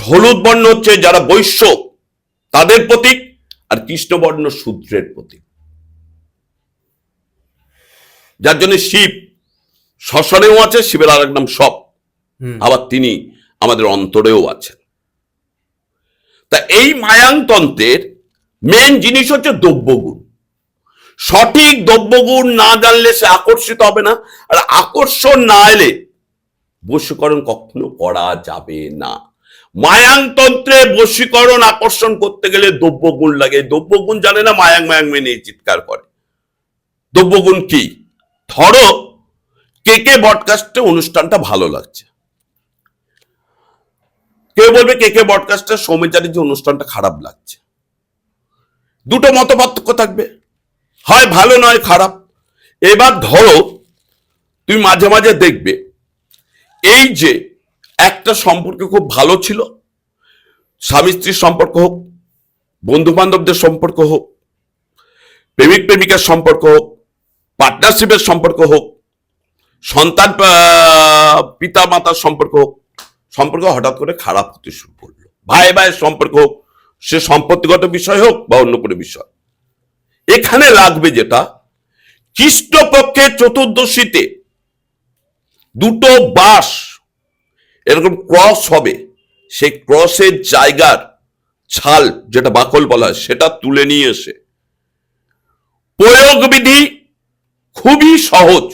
হলুদ বর্ণ হচ্ছে যারা বৈশ্য তাদের প্রতীক, আর কৃষ্ণবর্ণ শূদ্রের প্রতীক। যার জন্য শিব শ্মশানেও আছে, শিবের আর এক নাম সব, আবার তিনি আমাদের অন্তরেও আছেন। তা এই মায়াংতন্ত্রের মেন জিনিস হচ্ছে দ্রব্যগুণ। সঠিক দ্রব্যগুণ না জানলে সে আকর্ষিত হবে না, আর আকর্ষণ না এলে বশীকরণ কখনো করা যাবে না। মায়াংতন্ত্রে বশীকরণ আকর্ষণ করতে গেলে দ্রব্যগুণ লাগে। দ্রব্যগুণ জানে না, মায়াং মায়াং মেনে চিৎকার করে। দ্রব্যগুণ কি? ধরো কেকে বডকাস্টে অনুষ্ঠানটা ভালো লাগছে, কেউ বলবে কেকে বডকাস্টের সৌমিচারীর যে অনুষ্ঠানটা খারাপ লাগছে। দুটো মত পার্থক্য থাকবে, হয় ভালো নয় খারাপ। এবার ধরো তুমি মাঝে মাঝে দেখবে এই যে একটা সম্পর্ক খুব ভালো ছিল, স্বামী স্ত্রীর সম্পর্ক হোক, বন্ধু বান্ধবদের সম্পর্ক হোক, প্রেমিক প্রেমিকার সম্পর্ক হোক, পার্টনারশিপের সম্পর্ক হোক, সন্তান পিতা মাতার সম্পর্ক হোক, সম্পর্ক হঠাৎ করে খারাপ হতে শুরু করলো। ভাই ভাইয়ের সম্পর্ক হোক, সে সম্পত্তিগত বিষয় হোক বা অন্য কোনো বিষয়। এখানে লাগবে যেটা, কৃষ্ণপক্ষের চতুর্দশীতে দুটো বাঁশ এরকম ক্রস হবে, সেই ক্রসের জায়গার ছাল যেটা বাকল বলা হয় সেটা তুলে নিয়ে এসে, প্রয়োগ বিধি খুবই সহজ।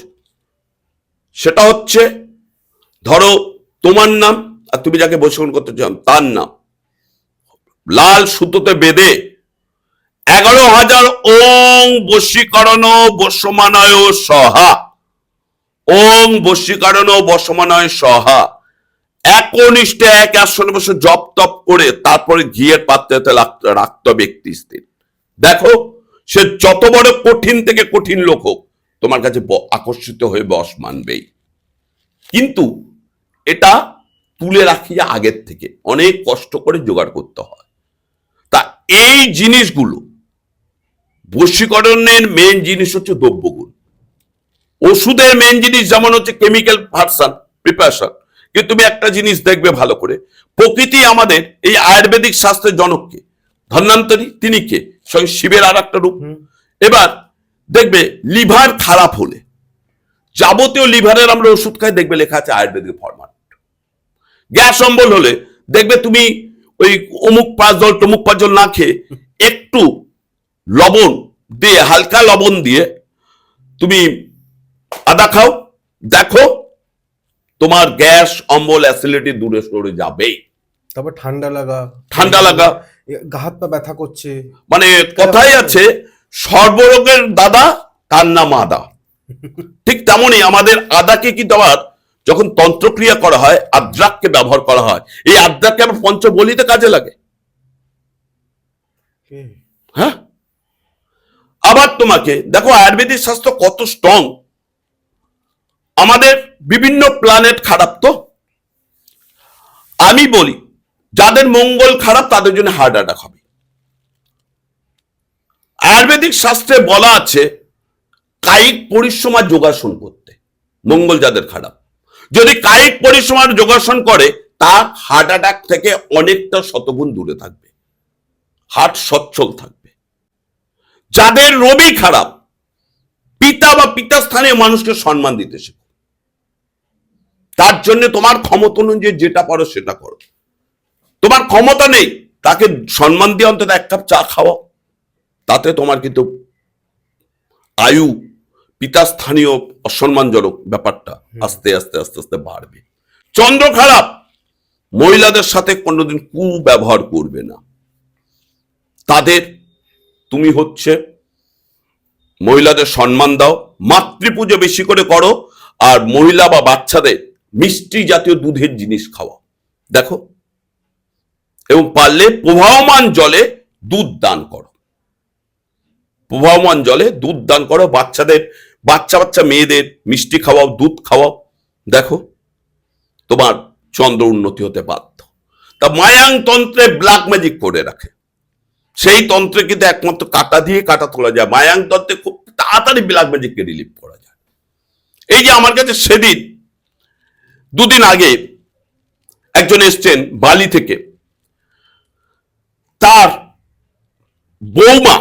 সেটা হচ্ছে, ধরো তোমার নাম আর তুমি যাকে বশীকরণ করতে চাও তার নাম লাল সুতোতে বেঁধে 11,000 ওং বশীকরণ বশমানয় সহা, ওং বশীকরণ বশমানয় সহা একনিষ্ঠে এক আসনে বসে জপ তপ করে তারপরে ঘিয়ের পাত্রে রাখত ব্যক্তি স্থির। দেখো সে যত বড় কঠিন থেকে কঠিন লোক হোক, তোমার কাছে আকর্ষিত হয়ে বশ মানবেই। কিন্তু এটা তুলে রাখিয়া আগের থেকে অনেক কষ্ট করে জোগাড় করতে হয়। তা এই জিনিসগুলো, বশীকরণের মেন জিনিস হচ্ছে দ্রব্যগুণ। ওষুধের মেন জিনিস যেমন হচ্ছে কেমিক্যাল ভার্সন, প্রিপারেশন। কিন্তু তুমি একটা জিনিস দেখবে ভালো করে, প্রকৃতি আমাদের এই আয়ুর্বেদিক শাস্ত্রের জনককে ধন্বন্তরী, তিনি কে? স্বয়ং শিবের আর একটা রূপ। এবার দেখবে লিভার খারাপ হলে, যাবতীয় লিভারের আমরা ওষুধ খাই, দেখবে লেখা আছে আয়ুর্বেদিক ফরম্যাট। গ্যাস অম্বল হলে দেখবে তুমি ওই অমুক 5 দল তমুক 5 দল না খেয়ে একটু লবণ দিয়ে, হালকা লবণ দিয়ে তুমি আদা খাও, দেখো তোমার গ্যাস, অম্বল, অ্যাসিডিটি দূরে সরে যাবে। তারপর ঠান্ডা লাগা, গা হাত পা ব্যথা করছে, মানে কথাই আছে সর্বরোগের দাদা তার নাম আদা। ঠিক তেমনই আমাদের আদাকে কিন্তু আবার যখন তন্ত্রক্রিয়া করা হয় আদ্রাককে ব্যবহার করা হয়, এই আদ্রাককে আবার পঞ্চবলিতে কাজে লাগে। হ্যাঁ, আবার তোমাকে দেখো আয়ুর্বেদিক শাস্ত্র কত স্ট্রং। আমাদের বিভিন্ন প্ল্যানেট খারাপ, তো আমি বলি যাদের মঙ্গল খারাপ তাদের জন্য হার্ট অ্যাটাক হবে। আয়ুর্বেদিক শাস্ত্রে বলা আছে কায়িক পরিশ্রম আর যোগাসন করতে। মঙ্গল যাদের খারাপ, যদি কায়িক পরিশ্রম আর যোগাসন করে তার হার্ট অ্যাটাক থেকে অনেকটা শতগুণ দূরে থাকবে, হার্ট সচ্ছল থাকবে। যাদের রবি খারাপ, পিতা বা পিতা স্থানীয় মানুষকে সম্মান দিতে শেখো। তার জন্য তোমার ক্ষমতা অনুযায়ী যেটা পারো সেটা করো। তোমার ক্ষমতা নেই, তাকে সম্মান দিয়ে অন্তত এক কাপ চা খাওয়াও, তাতে তোমার কিন্তু আয়ু, পিতা স্থানীয় অসম্মানজনক ব্যাপারটা আস্তে আস্তে আস্তে আস্তে বাড়বে। চন্দ্র খারাপ, মহিলাদের সাথে কোনোদিন কুব্যবহার করবে না। তাদের তুমি হচ্ছে মহিলাদের সম্মান দাও, মাতৃপুজো বেশি করে করো, আর মহিলা বা বাচ্চাদের মিষ্টি জাতীয় দুধের জিনিস খাওয়া দেখো, এবং পারলে প্রবাহমান জলে দুধ দান করো। প্রবাহমান জলে দুধ দান করো, বাচ্চাদের, বাচ্চা মেয়েদের মিষ্টি খাওয়াও, দুধ খাওয়াও, দেখো তোমার চন্দ্র উন্নতি হতে বাধ্য। তা মায়াং তন্ত্রে ব্ল্যাক ম্যাজিক করে রাখে, সেই তন্ত্রে কিন্তু একমাত্র কাটা দিয়ে কাটা তোলা যায়। মায়াং তন্ত্রে খুব তাড়াতাড়ি ব্ল্যাক ম্যাজিককে রিলিভ করা যায়। এই যে আমার কাছে সেদিন দুদিন আগে একজন এসছেন বালি থেকে, তার বৌমা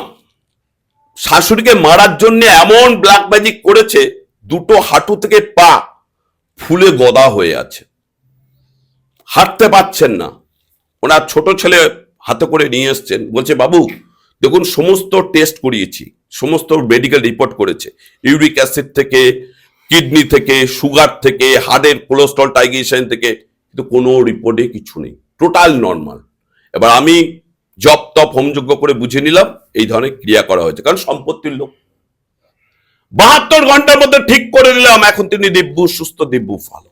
শাশুড়িকে মারার জন্য এমন ব্ল্যাক ম্যাজিক করেছে, দুটো হাঁটু থেকে পা ফুলে গদা হয়ে আছে, হাঁটতে পারছেন না। ওনার ছোট ছেলে হাতে করে নিয়ে এসছেন, বলছে বাবু দেখুন সমস্ত টেস্ট করিয়েছি, সমস্ত মেডিকেল রিপোর্ট করেছে, ইউরিক অ্যাসিড থেকে, কিডনি থেকে, সুগার থেকে, হার্টের কোলেস্ট্রল টাইগ্লিসাইড থেকে, কিন্তু কোনো রিপোর্টে কিছু নেই, টোটাল নর্মাল। এবার আমি জপ তপ হোমযজ্ঞ করে বুঝে নিলাম এই ধরনের ক্রিয়া করা হয়েছে, কারণ সম্পত্তির লোক। 72 ঘন্টার মধ্যে ঠিক করে নিলাম এখন তিনি দিব্যু সুস্থ, দিব্যু ভালো,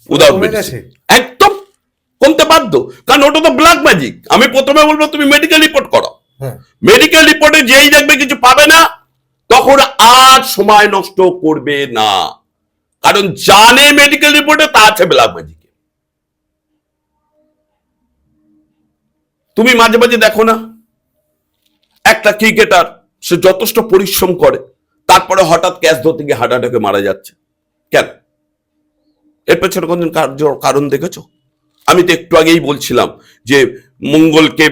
উদাহরণ একদম কমতে বাধ্য, কারণ ওটা তো ব্ল্যাক ম্যাজিক। আমি প্রথমে বলবো তুমি মেডিকেল রিপোর্ট করো, মেডিকেল রিপোর্টে যেই দেখবে কিছু পাবে না তখন আর সময় নষ্ট করবে না, কারণ জানে মেডিকেল রিপোর্টে তা আছে ব্ল্যাক ম্যাজিক। তুমি মাঝে মাঝে দেখো না একটা ক্রিকেটার, সে যথেষ্ট পরিশ্রম করে, তারপরে হঠাৎ ক্যাচ ধরতে গিয়ে হার্ট অ্যাটাকে মারা যাচ্ছে, কেন? এর পেছনে কোনদিন কারণ দেখেছো? আমি তো একটু আগেই বলছিলাম যে মঙ্গলকে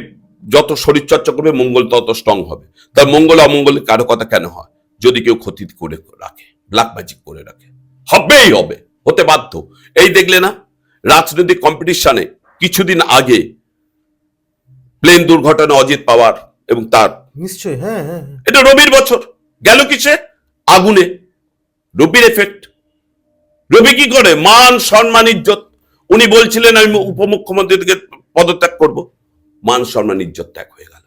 যত শরীরচর্চা করবে মঙ্গল তত স্ট্রং হবে। তার মঙ্গল অমঙ্গলের কারো কথা কেন হয়? যদি কেউ ক্ষতি করে রাখে, ব্ল্যাক ম্যাজিক করে রাখে, হবেই হবে, হতে বাধ্য। এই দেখলে না রাজনৈতিক কম্পিটিশনে কিছুদিন আগে প্লেন দুর্ঘটনা অজিত পাওয়ার এবং তার, নিশ্চয়ই, হ্যাঁ হ্যাঁ, এটা রবির বছর গেল কিসে? আগুনে। রবির এফেক্ট। রবি কি করে? মান সম্মান ইজ্জত। উনি বলছিলেন আমি উপমুখ্যমন্ত্রী থেকে পদত্যাগ করব, মান সম্মান ইজ্জত ত্যাগ হয়ে গেল।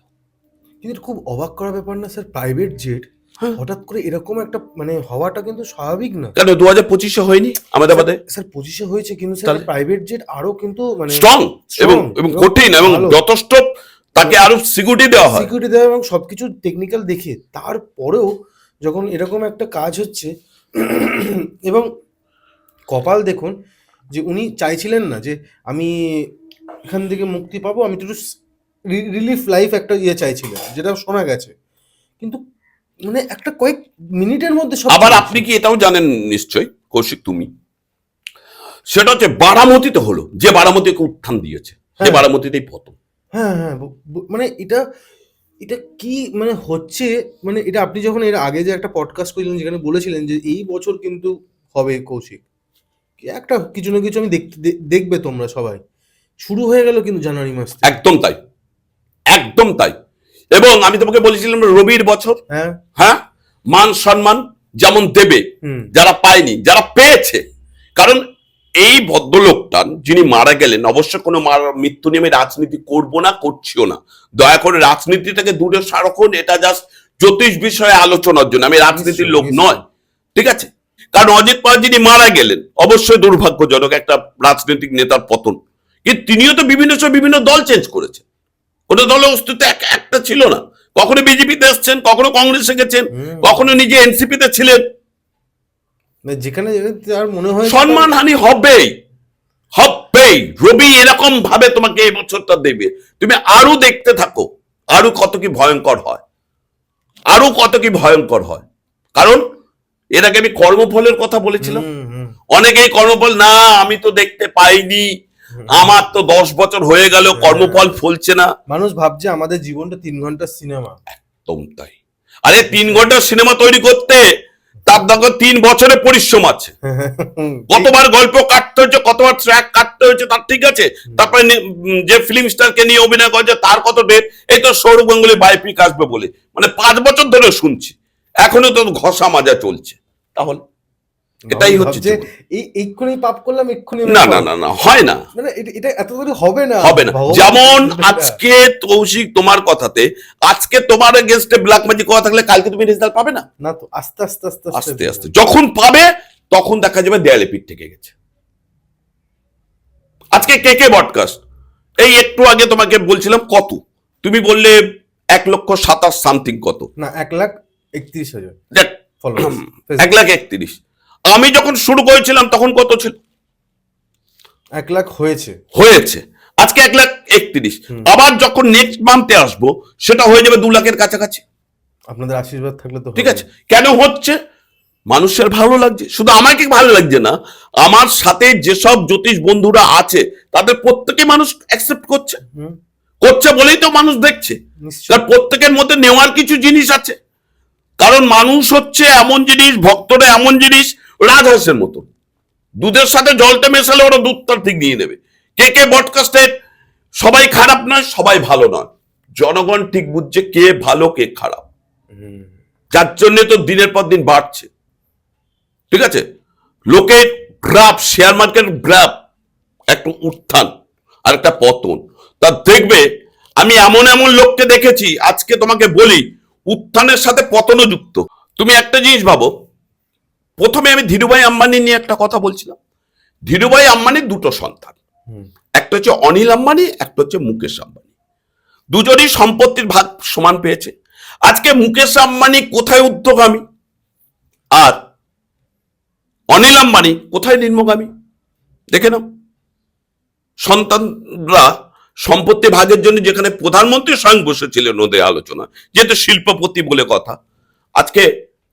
কিন্তু খুব অবাক করা ব্যাপার না স্যার, প্রাইভেট জেট হঠাৎ করে এরকম একটা মানে হওয়াটা কিন্তু স্বাভাবিক না। কেন 2025-এ হয়নি আমাদের? স্যার 25-এ হয়েছে, কিন্তু স্যার প্রাইভেট জেট আরো কিন্তু মানে স্ট্রং এবং কঠিন এবং যথেষ্ট তাকে আরো সিকিউরিটি দেওয়া হয়, সিকিউরিটি দেওয়া এবং সবকিছু টেকনিক্যাল দেখে। তারপরেও যখন এরকম একটা কাজ হচ্ছে, এবং কপাল দেখুন যে উনি চাইছিলেন না যে আমি এখান থেকে মুক্তি পাবো, আমি একটু রিলিফ লাইফ একটা চাইছিলেন, যেটা শোনা গেছে, কিন্তু মানে একটা কয়েক মিনিটের মধ্যে সব। আবার আপনি কি এটাও জানেন নিশ্চয় কৌশিক তুমি, সেটা হচ্ছে বারামতিতে হলো, যে বারামতিকে উত্থান দিয়েছে, যে বারামতিতেই পতন। হ্যাঁ হ্যাঁ, মানে এটা এটা কি মানে হচ্ছে, মানে এটা আপনি যখন এর আগে যে একটা পডকাস্ট করেছিলেন যেখানে বলেছিলেন যে এই বছর কিন্তু হবে কৌশিক একটা কিছু না কিছু, আমি দেখবে তোমরা সবাই, শুরু হয়ে গেল কিন্তু জানুয়ারি মাস। একদম তাই, একদম তাই। এবং আমি তোমাকে বলেছিলাম রবির বছর, হ্যাঁ হ্যাঁ, মান সম্মান যেমন দেবে যারা পায়নি, যারা পেয়েছে। কারণ এই ভদ্রলোকটা যিনি মারা গেলেন, অবশ্য কোনো মৃত্যু নিয়ে আমি রাজনীতি করব না, করছিও না, দয়া করে রাজনীতিটাকে দূরে সারক্ষণ, এটা জাস্ট জ্যোতিষ বিষয়ে আলোচনার জন্য, আমি রাজনীতির লোক নয়, ঠিক আছে? কারণ অজিত পাওয়ার যিনি মারা গেলেন, অবশ্যই দুর্ভাগ্যজনক একটা রাজনৈতিক নেতার পতন, কিন্তু তিনিও তো বিভিন্ন সময় বিভিন্ন দল চেঞ্জ করেছেন, কোনো দলের অস্তিত্ব একটা ছিল না, কখনো বিজেপিতে এসছেন, কখনো কংগ্রেসে গেছেন, কখনো নিজে এনসিপিতে ছিলেন। যেখানে তার মনে হয় সম্মানহানি হবেই, হবেই। রবি এরকম ভাবে তোমাকে এই বছরটা দেবে, তুমি আরো দেখতে থাকো আরো কত কি ভয়ঙ্কর হয়, আরো কত কি ভয়ঙ্কর হয়। কারণ এর আগে আমি কর্মফলের কথা বলেছিলাম, অনেকেই কর্মফল না আমি তো দেখতে পাইনি, আমার তো 10 বছর হয়ে গেল কর্মফল ফলছে না। মানুষ ভাবছে আমাদের জীবনটা 3 ঘন্টার সিনেমা। একদম তাই। আরে 3 ঘন্টার সিনেমা তৈরি করতে তার দরকার 3 বছরের পরিশ্রম আছে। কতবার গল্প কাটতে হয়েছে, কতবার ট্র্যাক কাটতে হয়েছে, তার ঠিক আছে। তারপরে যে ফিল্ম স্টারকে নিয়ে অভিনয় করছে তার কত ডেট, এই তো সৌরভ গাঙ্গুলি বায়োপিক আসবে বলে, মানে 5 বছর ধরে শুনছি, এখনো তো ঘষা মাজা চলছে। তাহলে এটাই হচ্ছে যে এক্ষুনি পাপ করলাম, এক্ষুনি না না না না, হয় না, মানে এটা এত করে হবে না, হবে না। যেমন আজকে কৌশিক তোমার কথাতে, আজকে তোমার এগেইনস্টে ব্ল্যাক ম্যাজিক করা থাকলে কালকে তুমি রেজাল্ট পাবে না, না তো আস্তে আস্তে আস্তে আস্তে আস্তে যখন পাবে তখন দেখা যাবে দেয়ালে পিঠ থেকে গেছে। আজকে কে কে পডকাস্ট, এই একটু আগে তোমাকে বলছিলাম কত, তুমি বললে 1,27,000 সামথিং, কত না 1,31,000 1,31,000। আমি যখন শুরু করেছিলাম তখন কত ছিল? 1 লাখ হয়েছে হয়েছে আজকে 1,31,000। আবার যখন নেক্সট মান্থে আসবো সেটা হয়ে যাবে 2 লাখের কাছাকাছি। আপনাদের আশীর্বাদ থাকলে তো ঠিক আছে। কেন হচ্ছে? মানুষের ভালো লাগছে, শুধু আমাকে ভালো লাগছে না, আমার সাথে যেসব জ্যোতিষ বন্ধুরা আছে তাদের প্রত্যেকে মানুষ অ্যাকসেপ্ট করছে, করছে বলেই তো মানুষ দেখছে। তার প্রত্যেকের মধ্যে নেওয়ার কিছু জিনিস আছে, কারণ মানুষ হচ্ছে এমন জিনিস, ভক্তরা এমন জিনিস, রাজহাঁসের মতো, দুধের সাথে জলটা মেশালে ওরা দুধটা ঠিক নিয়ে নেবে। কে কে পডকাস্টে সবাই খারাপ নয়, সবাই ভালো নয়, জনগণ ঠিক বুঝছে কে ভালো কে খারাপ, যার জন্য তো দিনের পর দিন বাড়ছে। ঠিক আছে, লোকের গ্রাফ, শেয়ার মার্কেট গ্রাফ, একটা উত্থান আর একটা পতন। তা দেখবে আমি এমন এমন লোককে দেখেছি, আজকে তোমাকে বলি, উত্থানের সাথে পতনও যুক্ত। তুমি একটা জিনিস ভাবো, প্রথমে আমি ধীরুভাই আম্বানি নিয়ে একটা কথা বলছিলাম। ধীরুভাই আম্বানির 2টো সন্তান, একটা হচ্ছে অনিল আম্বানি, একটা হচ্ছে মুকেশ আম্বানি। দুজনই সম্পত্তির ভাগ সমান পেয়েছে। আজকে মুকেশ আম্বানি কোথায় ঊর্ধ্বগামী আর অনিল আম্বানি কোথায় নিম্নগামী, দেখে নাও। সন্তানরা সম্পত্তি ভাগের জন্য যেখানে প্রধানমন্ত্রী স্বয়ং বসেছিলেন ওদের আলোচনা, যেহেতু শিল্পপতি বলে কথা, আজকে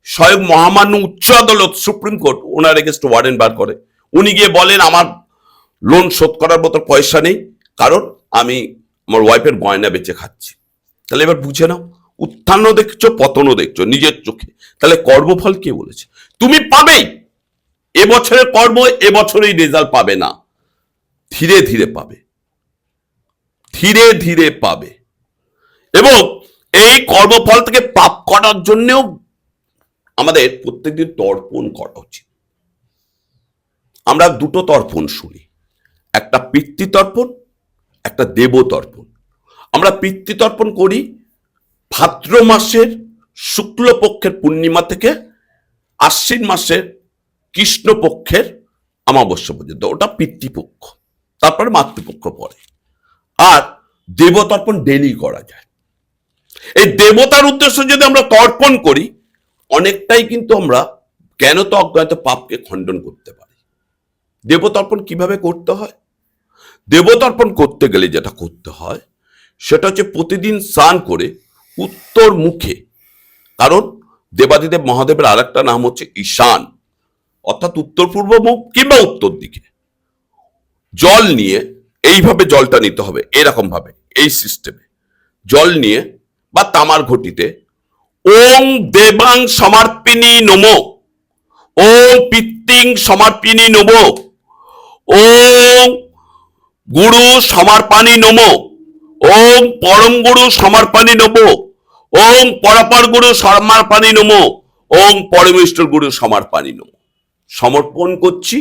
স্বয়ং মহামান্য উচ্চ আদালত সুপ্রিম কোর্ট ওনার এগেইনস্টে ওয়ারেন্ট বার করে। উনি গিয়ে বলেন আমার লোন শোধ করার মতো পয়সা নেই, কারণ আমি আমার ওয়াইফের গয়না বেচে খাচ্ছি। তাহলে এবার বুঝে নাও, উত্থানও দেখছো পতনও দেখছো নিজের চোখে। তাহলে কর্মফল কে বলেছে? তুমি পাবেই, এবছরের কর্ম এবছরেই রেজাল্ট পাবে না, ধীরে ধীরে পাবে, ধীরে ধীরে পাবে। এবং এই কর্মফল থেকে পাপ করার জন্যও আমাদের প্রত্যেকদিন তর্পণ করা উচিত। আমরা 2টো তর্পণ শুনি, একটা পিতৃতর্পণ, একটা দেবতর্পণ। আমরা পিতৃতর্পণ করি ভাদ্র মাসের শুক্লপক্ষের পূর্ণিমা থেকে আশ্বিন মাসের কৃষ্ণপক্ষের অমাবস্যা পর্যন্ত, ওটা পিতৃপক্ষ, তারপরে মাতৃপক্ষ পরে। আর দেবতর্পণ ডেলি করা যায়। এই দেবতার উদ্দেশ্যে যদি আমরা তর্পণ করি, অনেকটাই কিন্তু আমরা জ্ঞানত অজ্ঞাত পাপকে খণ্ডন করতে পারি। দেবতর্পণ কিভাবে করতে হয়? দেবতর্পণ করতে গেলে যেটা করতে হয় সেটা হচ্ছে প্রতিদিন স্নান করে উত্তর মুখে, কারণ দেবাদিদেব মহাদেবের আর একটা নাম হচ্ছে ঈশান, অর্থাৎ উত্তর পূর্ব মুখ কিংবা উত্তর দিকে, জল নিয়ে এইভাবে জলটা নিতে হবে, এরকম ভাবে এই সিস্টেমে জল নিয়ে বা তামার ঘটিতে ওং দেবাং সমর্পিনী নমো, ওং পিতৃং সমর্পিনী নমো, ওং গুরু সমর্পানি নমো, ওং পরম গুরু সমর্পানি নমো, ওং পরাপর গুরু সমার পানি নমো, ওং পরমেশ্বর গুরু সমার পানি নমো। সমর্পণ করছি,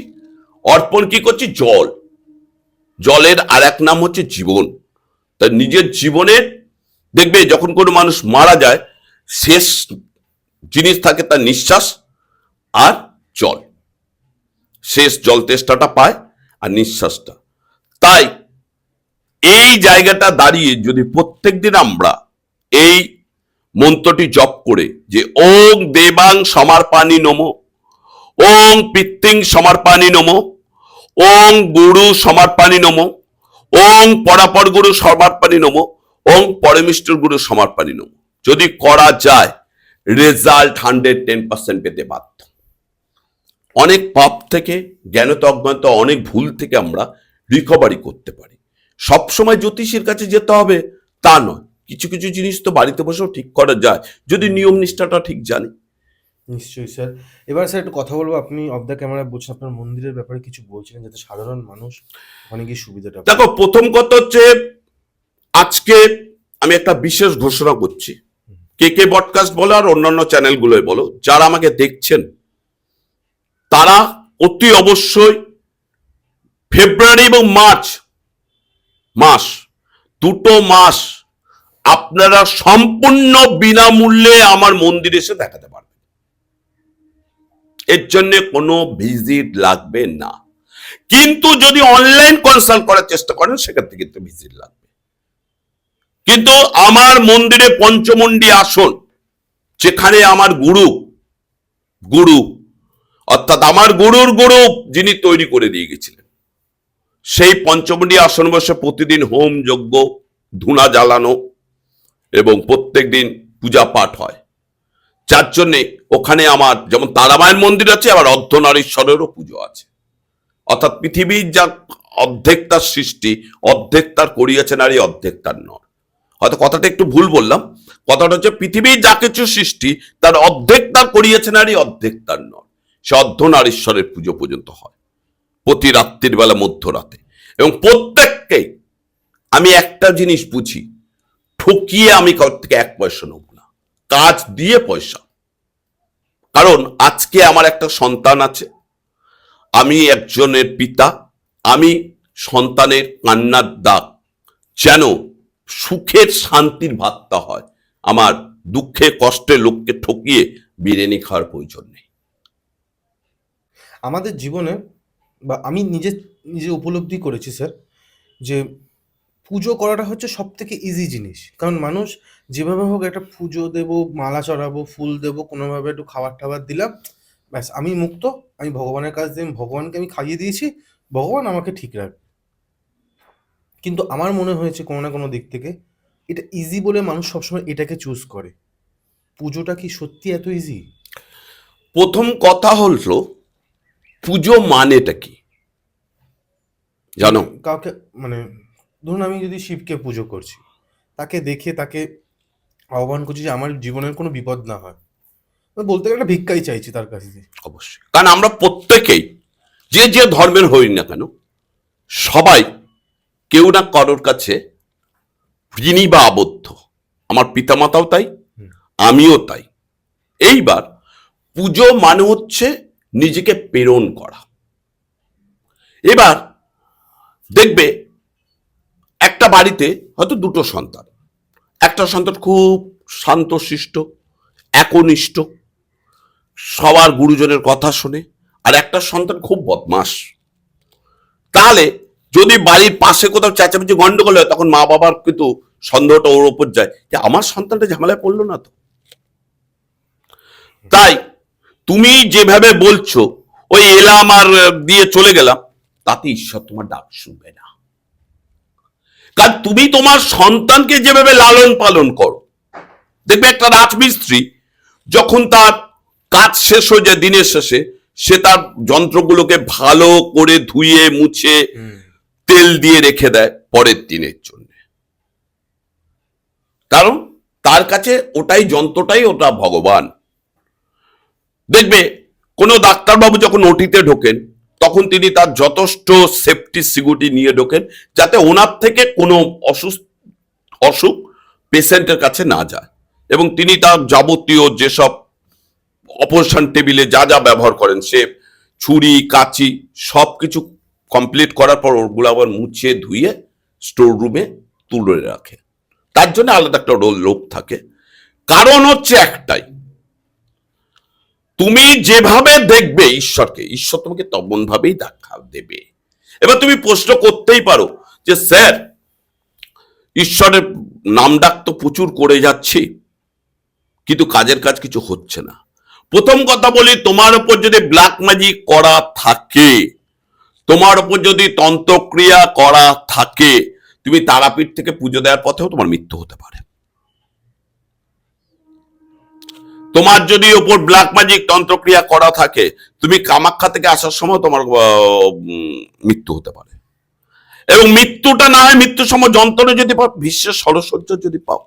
অর্পণ কি করছি? জল। জলের আর এক নাম হচ্ছে জীবন। তার নিজের জীবনের, দেখবে যখন কোনো মানুষ মারা যায়, শেষ জিনিস থাকে তার নিঃশ্বাস আর জল। শেষ জল তেষ্টাটা পায় আর নিঃশ্বাসটা। তাই এই জায়গাটা দাঁড়িয়ে যদি প্রত্যেকদিন আমরা এই মন্ত্রটি জপ করে যে ওং দেবাং সমারপানি নমো, ওং পিতৃং সমারপানি নমো, ওং গুরু সমারপানি নমো, ওং পরাপর গুরু সমারপানি নমো, ওং পরমেশ্বর গুরু সমারপানি নমো, যদি করা যায় রেজাল্ট 110% পেতে বাধ্য। অনেক পাপ থেকে, জ্ঞানত অজ্ঞানত অনেক ভুল থেকে আমরা রিকভারি করতে পারি। সবসময় জ্যোতিষীর কাছে যেতে হবে তা নয়, কিছু কিছু জিনিস তো বাড়িতে বসেও ঠিক করা যায় যদি নিয়ম নিষ্ঠাটা ঠিক জানি। নিশ্চয়ই স্যার। এবার স্যার একটু কথা বলবো, আপনি অফ দ্য ক্যামেরা বলছেন আপনার মন্দিরের ব্যাপারে কিছু বলছিলেন যাতে সাধারণ মানুষ ওখানে গিয়ে সুবিধাটা পায়। দেখো, প্রথম কথা হচ্ছে আজকে আমি একটা বিশেষ ঘোষণা করছি। কে পডকাস্ট বলো আর অন্যান্য চ্যানেলগুলোয় বলো, যারা আমাকে দেখছেন তারা অতি অবশ্যই ফেব্রুয়ারি এবং মার্চ মাস, দুটো মাস আপনারা সম্পূর্ণ বিনামূল্যে আমার মন্দিরে এসে দেখাতে পারবেন। এর জন্য কোনো ভিজিট লাগবে না, কিন্তু যদি অনলাইন কনসাল্ট করার চেষ্টা করেন সেক্ষেত্রে কিন্তু ভিজিট লাগবে। কিন্তু আমার মন্দিরে পঞ্চমন্ডি আসন, যেখানে আমার গুরু অর্থাৎ আমার গুরুর গুরু যিনি তৈরি করে দিয়ে গেছিলেন, সেই পঞ্চমন্ডি আসন বসে প্রতিদিন হোম যজ্ঞ ধুনা জ্বালানো এবং প্রত্যেক দিন পূজা পাঠ হয়। যার জন্যে ওখানে আমার যেমন তারামায়ের মন্দির আছে, আবার অর্ধনারীশ্বরেরও পুজো আছে। অর্থাৎ পৃথিবীর যা অর্ধেক তার সৃষ্টি, অর্ধেক তার করিয়াছে নারী, অর্ধেক তার নর। হয়তো কথাটা একটু ভুল বললাম, কথাটা হচ্ছে পৃথিবীর যা কিছু সৃষ্টি তার অর্ধেক তার করিয়াছে নারী, অর্ধেক তার নর। সে অর্ধনারীশ্বরের পুজো পর্যন্ত হয় প্রতি রাত্রির বেলা মধ্যরাতে। এবং প্রত্যেককেই আমি একটা জিনিস বুঝি, ঠকিয়ে আমি কারোর থেকে 1 পয়সা নেব না, কাজ দিয়ে পয়সা। কারণ আজকে আমার একটা সন্তান আছে, আমি একজনের পিতা, আমি সন্তানের কান্নার দাগ যেন সুখের শান্তির ভাতটা হয়, আমার দুঃখে কষ্টে লোককে ঠকিয়ে বিরিয়ানি খাওয়ার প্রয়োজন নেই। আমাদের জীবনে বা আমি নিজে উপলব্ধি করেছি স্যার যে পুজো করাটা হচ্ছে সব থেকে ইজি জিনিস। কারণ মানুষ যেভাবে হোক একটা পুজো দেবো, মালা চড়াবো, ফুল দেবো, কোনোভাবে একটু খাবার টাবার দিলাম, ব্যাস আমি মুক্ত, আমি ভগবানের কাছ দিয়ে ভগবানকে আমি খাইয়ে দিয়েছি, ভগবান আমাকে ঠিক রাখবে। কিন্তু আমার মনে হয়েছে কোনো না কোনো দিক থেকে এটা ইজি বলে মানুষ সবসময় এটাকে চুজ করে। পুজোটা কি সত্যি এত ইজি? প্রথম কথা হলো পুজো মানেটা কি জানো? কাউকে মানে ধরুন আমি যদি শিবকে পুজো করছি, তাকে দেখে তাকে আহ্বান করছি যে আমার জীবনের কোনো বিপদ না হয়, বলতে গেলে একটা ভিক্ষাই চাইছি তার কাছে দিয়ে। অবশ্যই, কারণ আমরা প্রত্যেকেই যে যে ধর্মের হই না কেন, সবাই কেউ না কারোর কাছে ঋণী বা আবদ্ধ। আমার পিতামাতাও তাই, আমিও তাই। এইবার পুজো মানে হচ্ছে নিজেকে প্রেরণ করা। এবার দেখবে একটা বাড়িতে হয়তো দুটো সন্তান, একটা সন্তান খুব শান্তশিষ্ট, একনিষ্ঠ, সবার গুরুজনের কথা শোনে, আর একটা সন্তান খুব বদমাস। তাহলে যদি বাড়ির পাশে কোথাও চেঁচামেচি গন্ডগোল হয়, তখন মা বাবার কিন্তু সন্দেহটা ওর ওপর যায় যে আমার সন্তানটা ঝামেলায় পড়লো না তো। তাই তুমি যেভাবে বলছো ওই এলাম আর দিয়ে চলে গেলাম, তাতে ঈশ্বর তোমার ডাক শুনবে না। কারণ তুমি তোমার সন্তানকে যেভাবে লালন পালন করো, দেখবে একটা রাজমিস্ত্রি যখন তার কাজ শেষ হয়ে যায় দিনের শেষে, সে তার যন্ত্রগুলোকে ভালো করে ধুয়ে মুছে তেল দিয়ে রেখে দেয় পরের দিনের জন্য। কারণ তার কাছে ওটাই যন্ত্রটাই ওটা ভগবান। দেখবে কোনো ডাক্তারবাবু যখন ওটিতে ঢোকেন, তখন তিনি তার যথেষ্ট সেফটি সিকিউরিটি নিয়ে ঢোকেন, যাতে ওনার থেকে কোনো অসুখ পেশেন্টের কাছে না যায়। এবং তিনি তার যাবতীয় যেসব অপারেশন টেবিলে যা যা ব্যবহার করেন, সে ছুরি কাঁচি সবকিছু কমপ্লিট করার পর ওগুলো আবার মুছে ধুয়ে স্টোর রুমে তুলে রাখে। তার জন্য আলাদা একটা লোক থাকে। কারণ হচ্ছে একটাই, তুমি যেভাবে দেখবে ঈশ্বরকে, ঈশ্বর তোমাকে তেমন ভাবেই দেখা দেবে। এবার তুমি প্রশ্ন করতেই পারো যে স্যার, ঈশ্বরের নাম ডাক তো প্রচুর করে যাচ্ছি, কিন্তু কাজের কাজ কিছু হচ্ছে না। প্রথম কথা বলি, তোমার উপর যদি ব্ল্যাক ম্যাজিক করা থাকে, তোমার উপর যদি তন্ত্রক্রিয়া করা থাকে, তুমি তারাপীঠ থেকে পুজো দেওয়ার পথেও তোমার মৃত্যু হতে পারে। তোমার যদি ওপর ব্ল্যাক ম্যাজিক তন্ত্রক্রিয়া করা থাকে, তুমি কামাখ্যা থেকে আসার সময় তোমার মৃত্যু হতে পারে। এবং মৃত্যুটা না হয় মৃত্যুর সময় যন্ত্রণা যদি পাও, বিশ্বের ষড়সজ্জ যদি পাও।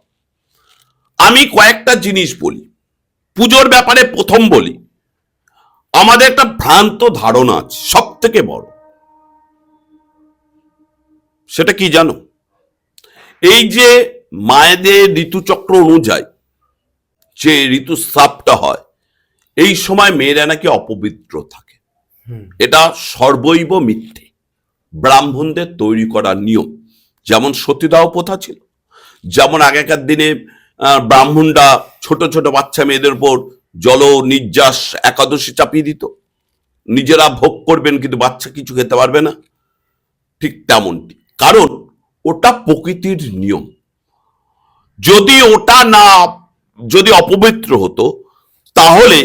আমি কয়েকটা জিনিস বলি পুজোর ব্যাপারে। প্রথম বলি, আমাদের একটা ভ্রান্ত ধারণা আছে সব থেকে বড়, সেটা কি জানো? এই যে মায়েদের ঋতুচক্র অনুযায়ী যে ঋতুস্রাবটা হয়, এই সময় মেয়েরা নাকি অপবিত্র থাকে। এটা সর্বৈব মিথ্যে, ব্রাহ্মণদের তৈরি করা নিয়ম। যেমন সতীদাহ প্রথা ছিল, যেমন আগেকার দিনে ব্রাহ্মণরা ছোট ছোট বাচ্চা মেয়েদের উপর জল নির্যাস একাদশী চাপিয়ে দিত, নিজেরা ভোগ করবেন কিন্তু বাচ্চা কিছু খেতে পারবে না। ঠিক তেমনটি, কারণ ওটা প্রকৃতির নিয়ম। যদি ওটা না, যদি অপবিত্র হতো, তাহলে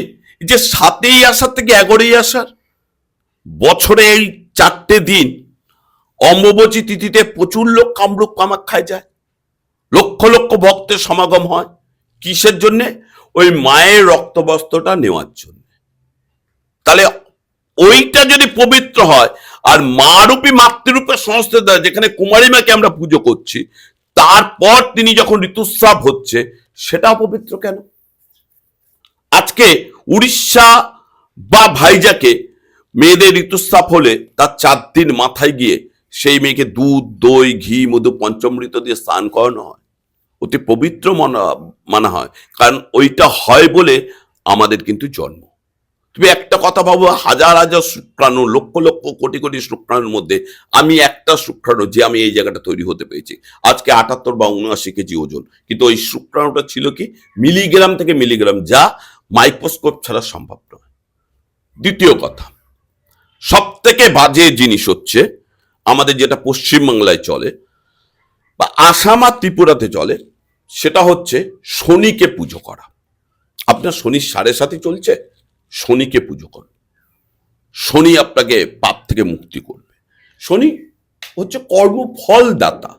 যে 7ই আষাঢ় থেকে 11ই আষাঢ়, বছরে এই 4টে দিন অম্বুবাচী তিথিতে প্রচুর লোক কামরূপ কামাখ্যায় যায়, লক্ষ লক্ষ ভক্তের সমাগম হয়। কিসের জন্যে? ওই মায়ের রক্তবস্ত্রটা নেওয়ার জন্য। তাহলে ওইটা যদি পবিত্র হয়, আর মা রূপী মাতৃরূপে সংস্থিত, যেখানে কুমারী মাকে আমরা পুজো করছি, তারপর তিনি যখন ঋতুস্রাব হচ্ছে, সেটা অপবিত্র কেন? আজকে উড়িষ্যা বা ভাইজাকে মেয়েদের ঋতুস্রাব হলে তার 4 দিন মাথায় গিয়ে সেই মেয়েকে দুধ দই ঘি মধু পঞ্চমৃত দিয়ে স্নান করানো হয়, অতি পবিত্র মানা হয়। কারণ ওইটা হয় বলে আমাদের কিন্তু জন্ম। তুমি একটা কথা ভাবো, হাজার হাজার শুক্রাণু, লক্ষ লক্ষ কোটি কোটি শুক্রাণুর মধ্যে আমি একটা শুক্রাণু, যে আমি এই জায়গাটা তৈরি হতে পেরেছি। আজকে 78 বা 79 কেজি ওজন, কিন্তু ওই শুক্রাণুটা ছিল কি মিলিগ্রাম থেকে মিলিগ্রাম, যা মাইক্রোস্কোপ ছাড়া সম্ভব নয়। দ্বিতীয় কথা, সব থেকে বাজে জিনিস হচ্ছে আমাদের যেটা পশ্চিমবাংলায় চলে বা আসাম আর ত্রিপুরাতে চলে, সেটা হচ্ছে শনিকে পুজো করা। আপনার শনির 7.5 চলছে, শনিকে পুজো করুন। শনি আপনাকে পাপ থেকে মুক্তি করবে। শনি হচ্ছে কর্মফল দাতা,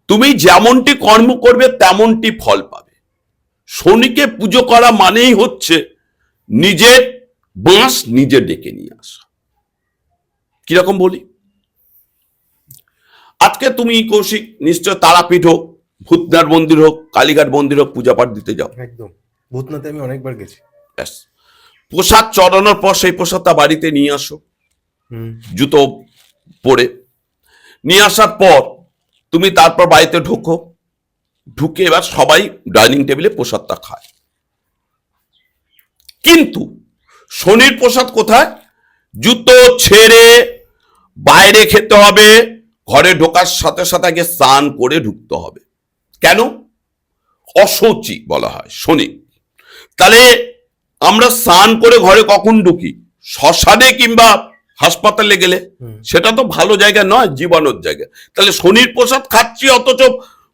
তুমি যেমনটি কর্ম করবে তেমনটি ফল পাবে। শনিকে পুজো করা মানেই হচ্ছে নিজের বাঁশ নিজে ডেকে নিয়ে আসা। কিরকম বলি, আজকে তুমি কৌশিক নিশ্চয় তারাপীঠ হোক, ভূতনাথ মন্দির হোক, কালীঘাট মন্দির হোক, পূজা পাঠ দিতে যাও। একদম, ভূতনাথে আমি অনেকবার গেছি। ব্যাস, প্রসাদ চড়ানোর পর সেই প্রসাদটা বাড়িতে নিয়ে আসো, জুতো পরে নিয়ে আসার পর তুমি তারপর বাড়িতে ঢোকো, ঢুকে এবার সবাই ডাইনিং টেবিলে প্রসাদটা খায়। কিন্তু শনির প্রসাদ কোথায়? জুতো ছেড়ে বাইরে খেতে হবে, ঘরে ঢোকার সাথে সাথে আগে স্নান করে ঢুকতে হবে। কেন? অশৌচি বলা হয় শনি। তাহলে আমরা স্নান করে ঘরে কখন ঢুকি? শ্মশানে কিংবা হাসপাতালে গেলে। সেটা তো ভালো জায়গা নয়, জীবাণুর জায়গা। তাহলে শনির প্রসাদ খাচ্ছি, অথচ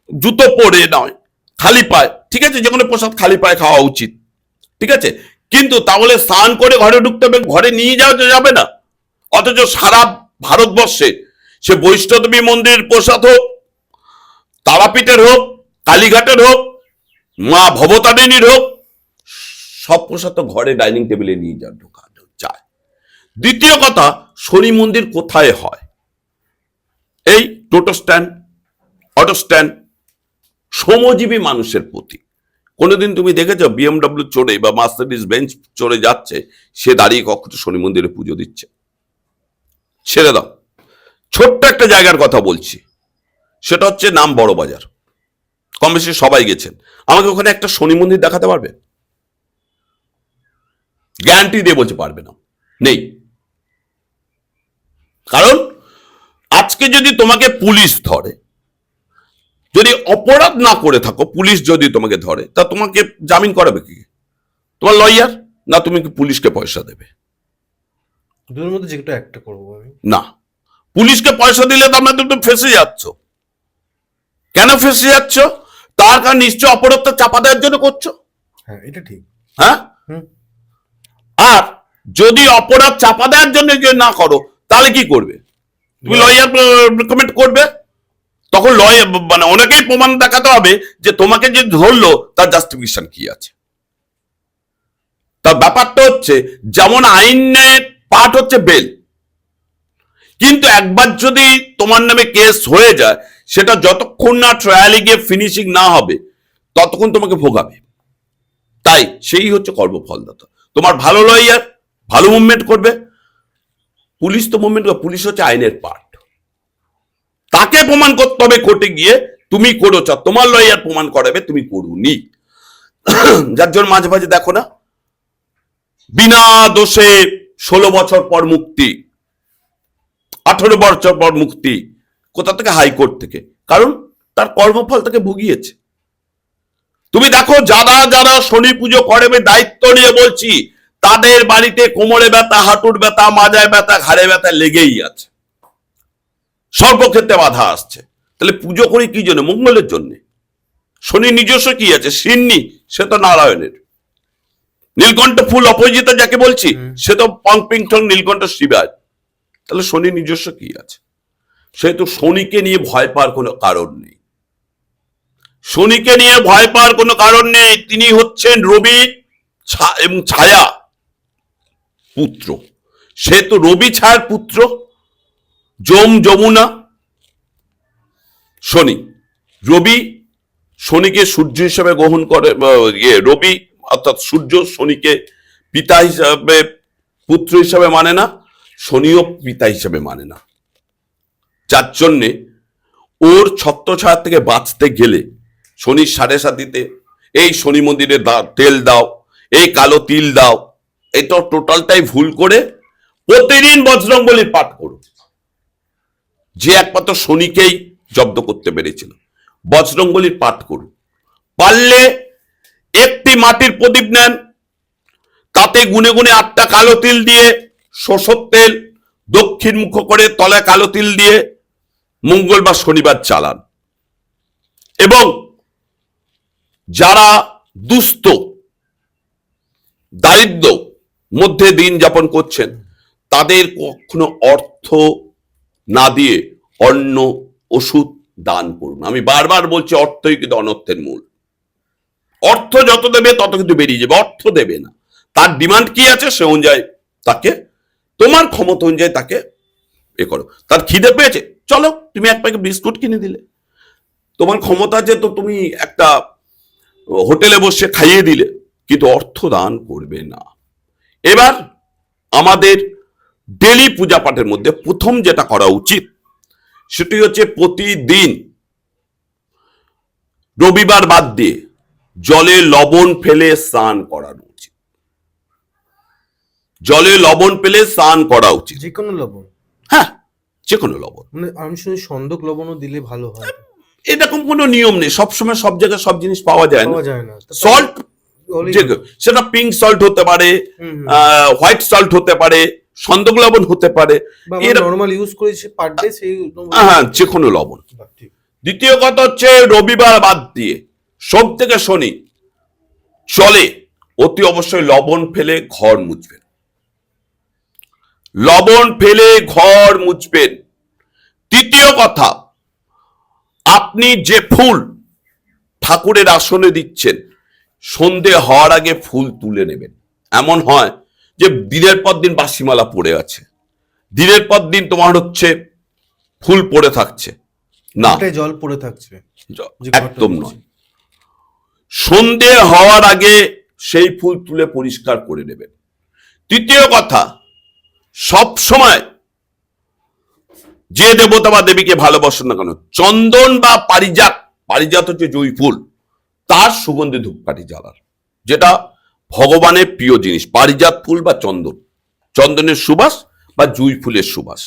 জুতো পরে নয়, খালি পায়ে। ঠিক আছে, যে কোনো প্রসাদ খালি পায়ে খাওয়া উচিত, ঠিক আছে, কিন্তু তাহলে স্নান করে ঘরে ঢুকতে হবে, ঘরে নিয়ে যাওয়া যাবে না। অথচ সারা ভারতবর্ষে সে বৈষ্ণবদেবী মন্দিরের প্রসাদ হোক, তারাপীঠের হোক, কালীঘাটের হোক, মা ভবতারিণীর হোক, সব প্রসাদ তো ঘরে ডাইনিং টেবিলে নিয়ে ঢোকা যায়। দ্বিতীয় কথা, শনি মন্দির কোথায় হয়? এই টোটো স্ট্যান্ড, অটো স্ট্যান্ড, শ্রমজীবী মানুষের প্রতি। কোনোদিন তুমি দেখেছো বিএমডব্লিউ চড়ে বা মার্সিডিজ বেঞ্চ চড়ে যাচ্ছে, সে দাঁড়িয়ে কখনো শনি মন্দিরে পুজো দিচ্ছে? ছেড়ে দাও। ছোট্ট একটা জায়গার কথা বলছি, সেটা হচ্ছে নাম বড় বাজার। কম বেশি সবাই গেছেন, আমাকে ওখানে একটা শনি মন্দির দেখাতে পারবে? গ্যারান্টি দিয়ে বলতে পারবে না, নেই। কারণ আজকে যদি তোমাকে পুলিশ ধরে, যদি অপরাধ না করে থাকো, পুলিশ যদি তোমাকে ধরে, তা তোমাকে জামিন করাবে কি? তোমার লয়ার, না তুমি কি পুলিশকে পয়সা দেবে? দুটোর মধ্যে যেটা একটা করবো আমি। না, পুলিশকে পয়সা দিলে তো আমরা তুমি ফেসে যাচ্ছ। কেন ফেসে যাচ্ছ? তার কারণ নিশ্চয় অপরাধটা চাপা দেওয়ার জন্য করছো। হ্যাঁ, এটা ঠিক। হ্যাঁ, হুম। আর যদি অপরাধ চাপা দেওয়ার জন্য যদি না করো, তাহলে কি করবে? তুমি লয়ার রেকমেন্ড করবে। তখন লয়ার মানে অনেকেই প্রমাণ দেখাতে হবে যে তোমাকে যে ধরলো তার জাস্টিফিকেশন কি আছে। তার ব্যাপারটা হচ্ছে, যেমন আইনের পার্ট হচ্ছে বেল, কিন্তু একবার যদি তোমার নামে কেস হয়ে যায়, সেটা যতক্ষণ না ট্রায়ালে গিয়ে ফিনিশিং না হবে ততক্ষণ তোমাকে ভোগাবে। তাই সেই হচ্ছে কর্মফলদাতা। তোমার ভালো লয়ার ভালো মুভমেন্ট করবে, পুলিশ তো মুভমেন্ট করবে, পুলিশ হচ্ছে আইনের পার্ট, তাকে প্রমাণ করতে হবে কোর্টে গিয়ে তুমি করেছ, তোমার লয়ার প্রমাণ করাবে তুমি করুনি। যার জন্য মাঝে মাঝে দেখো না, বিনা দোষে 16 বছর পর মুক্তি, 18 বছর পর মুক্তি, কোথা থেকে? হাইকোর্ট থেকে। কারণ তার কর্মফল তাকে ভুগিয়েছে। তুমি দেখো যারা যারা শনি পুজো করে, দায়িত্ব নিয়ে বলছি, তাদের বাড়িতে কোমরে ব্যথা, হাঁটুর ব্যথা, মাজায় ব্যথা, ঘাড়ে ব্যথা লেগেই আছে, সর্বক্ষেত্রে বাধা আসছে। তাহলে পুজো করি কি জন্য? মঙ্গলের জন্য। শনি নিজস্ব কি আছে? সিন্নি, সে তো নারায়ণের। নীলকণ্ঠ ফুল অপরাজিতা যাকে বলছি, সে তো পংপিংটং নীলকণ্ঠ শিবায়। তাহলে শনি নিজস্ব কি আছে? সেহেতু শনিকে নিয়ে ভয় পাওয়ার কোনো কারণ নেই। শনিকে নিয়ে ভয় পাওয়ার কোনো কারণ নেই। তিনি হচ্ছেন রবি এবং ছায়া পুত্র। সেহেতু রবি ছায়ার পুত্র, যমুনা শনি। রবি শনিকে সূর্য হিসেবে গ্রহণ করে, রবি অর্থাৎ সূর্য শনিকে পিতা হিসাবে, পুত্র হিসাবে মানে না, শনিও পিতা হিসাবে মানে না। যার জন্যে ওর ছত্রছায়া থেকে বাঁচতে গেলে শনির 7.5 এই শনি মন্দিরে তেল দাও, এই কালো তিল দাও, এটা টোটালটাই ভুল করে প্রতিদিন বজরংবলীর পাঠ করো। যে একমাত্র শনিকেই জব্দ করতে পেরেছিল, বজরংবলীর পাঠ করুন। পারলে একটি মাটির প্রদীপ নেন, তাতে গুনে গুনে 8টা কালো তিল দিয়ে, সরষের তেল দক্ষিণ মুখ করে তলায় কালো তিল দিয়ে মঙ্গলবার শনিবার চালান। এবং যারা দুস্থ দারিদ্র মধ্যে দিন যাপন করছেন, তাদের কখনো অর্থ না দিয়ে অন্ন ওষুধ দান করুন। আমি বারবার বলছি, অর্থই কিন্তু অনর্থের মূল। অর্থ যত দেবে তত কিন্তু বেরিয়ে যাবে, অর্থ দেবে না। তার ডিমান্ড কি আছে সে অনুযায়ী তাকে, তোমার ক্ষমতা অনুযায়ী তাকে এ করো। তার খিদে পেয়েছে, চলো তুমি এক প্যাকেট বিস্কুট কিনে দিলে। তোমার ক্ষমতা আছে তো তুমি একটা হোটেলে বসে খাইয়ে দিলে, কিন্তু অর্থ দান করবে না। এবার আমাদের ডেলি পূজা পাঠের মধ্যে প্রথম যেটা করা উচিত, সেটি হচ্ছে প্রতিদিন রবিবার বাদ দিয়ে জলে লবণ ফেলে স্নান করানো উচিত। জলে লবণ ফেলে স্নান করা উচিত। যে কোনো লবণ? হ্যাঁ, যে কোনো লবণ। মানে আমি শুনি সন্দক লবণও দিলে ভালো হয়। এরকম কোনো নিয়ম নেই, সবসময় সব জায়গায় সব জিনিস পাওয়া যায় না। সল্ট, সেটা পিঙ্ক সল্ট হতে পারে, হোয়াইট সল্ট হতে পারে, সন্দক লবণ হতে পারে, নরমাল ইউজ করেছি পার ডে, সেই হ্যাঁ যে কোনো লবণ। দ্বিতীয় কথা হচ্ছে রবিবার বাদ দিয়ে সোম থেকে শনি চলে অতি অবশ্যই লবণ ফেলে ঘর মুছবেন। লবণ ফেলে ঘর মুছবেন। তৃতীয় কথা, আপনি যে ফুল ঠাকুরের আসনে দিচ্ছেন, সন্ধে হওয়ার আগে ফুল তুলে নেবেন। এমন হয় যে দিনের পর দিন বাসিমালা পড়ে আছে, দিনের পর দিন তোমার হচ্ছে ফুল পড়ে থাকছে, না জল পড়ে থাকছে, একদম নয়। সন্ধে হওয়ার আগে সেই ফুল তুলে পরিষ্কার করে নেবেন। তৃতীয় কথা, সব সময় যে দেবতা বা দেবীকে ভালোবাসেন না কেন, চন্দন বা পারিজাত পারিজাত হচ্ছে জুঁই ফুল, তার সুগন্ধি ধূপকাঠি জ্বালার, যেটা ভগবানের প্রিয় জিনিস। পারিজাত ফুল বা চন্দন, চন্দনের সুবাস বা জুঁই ফুলের সুবাস,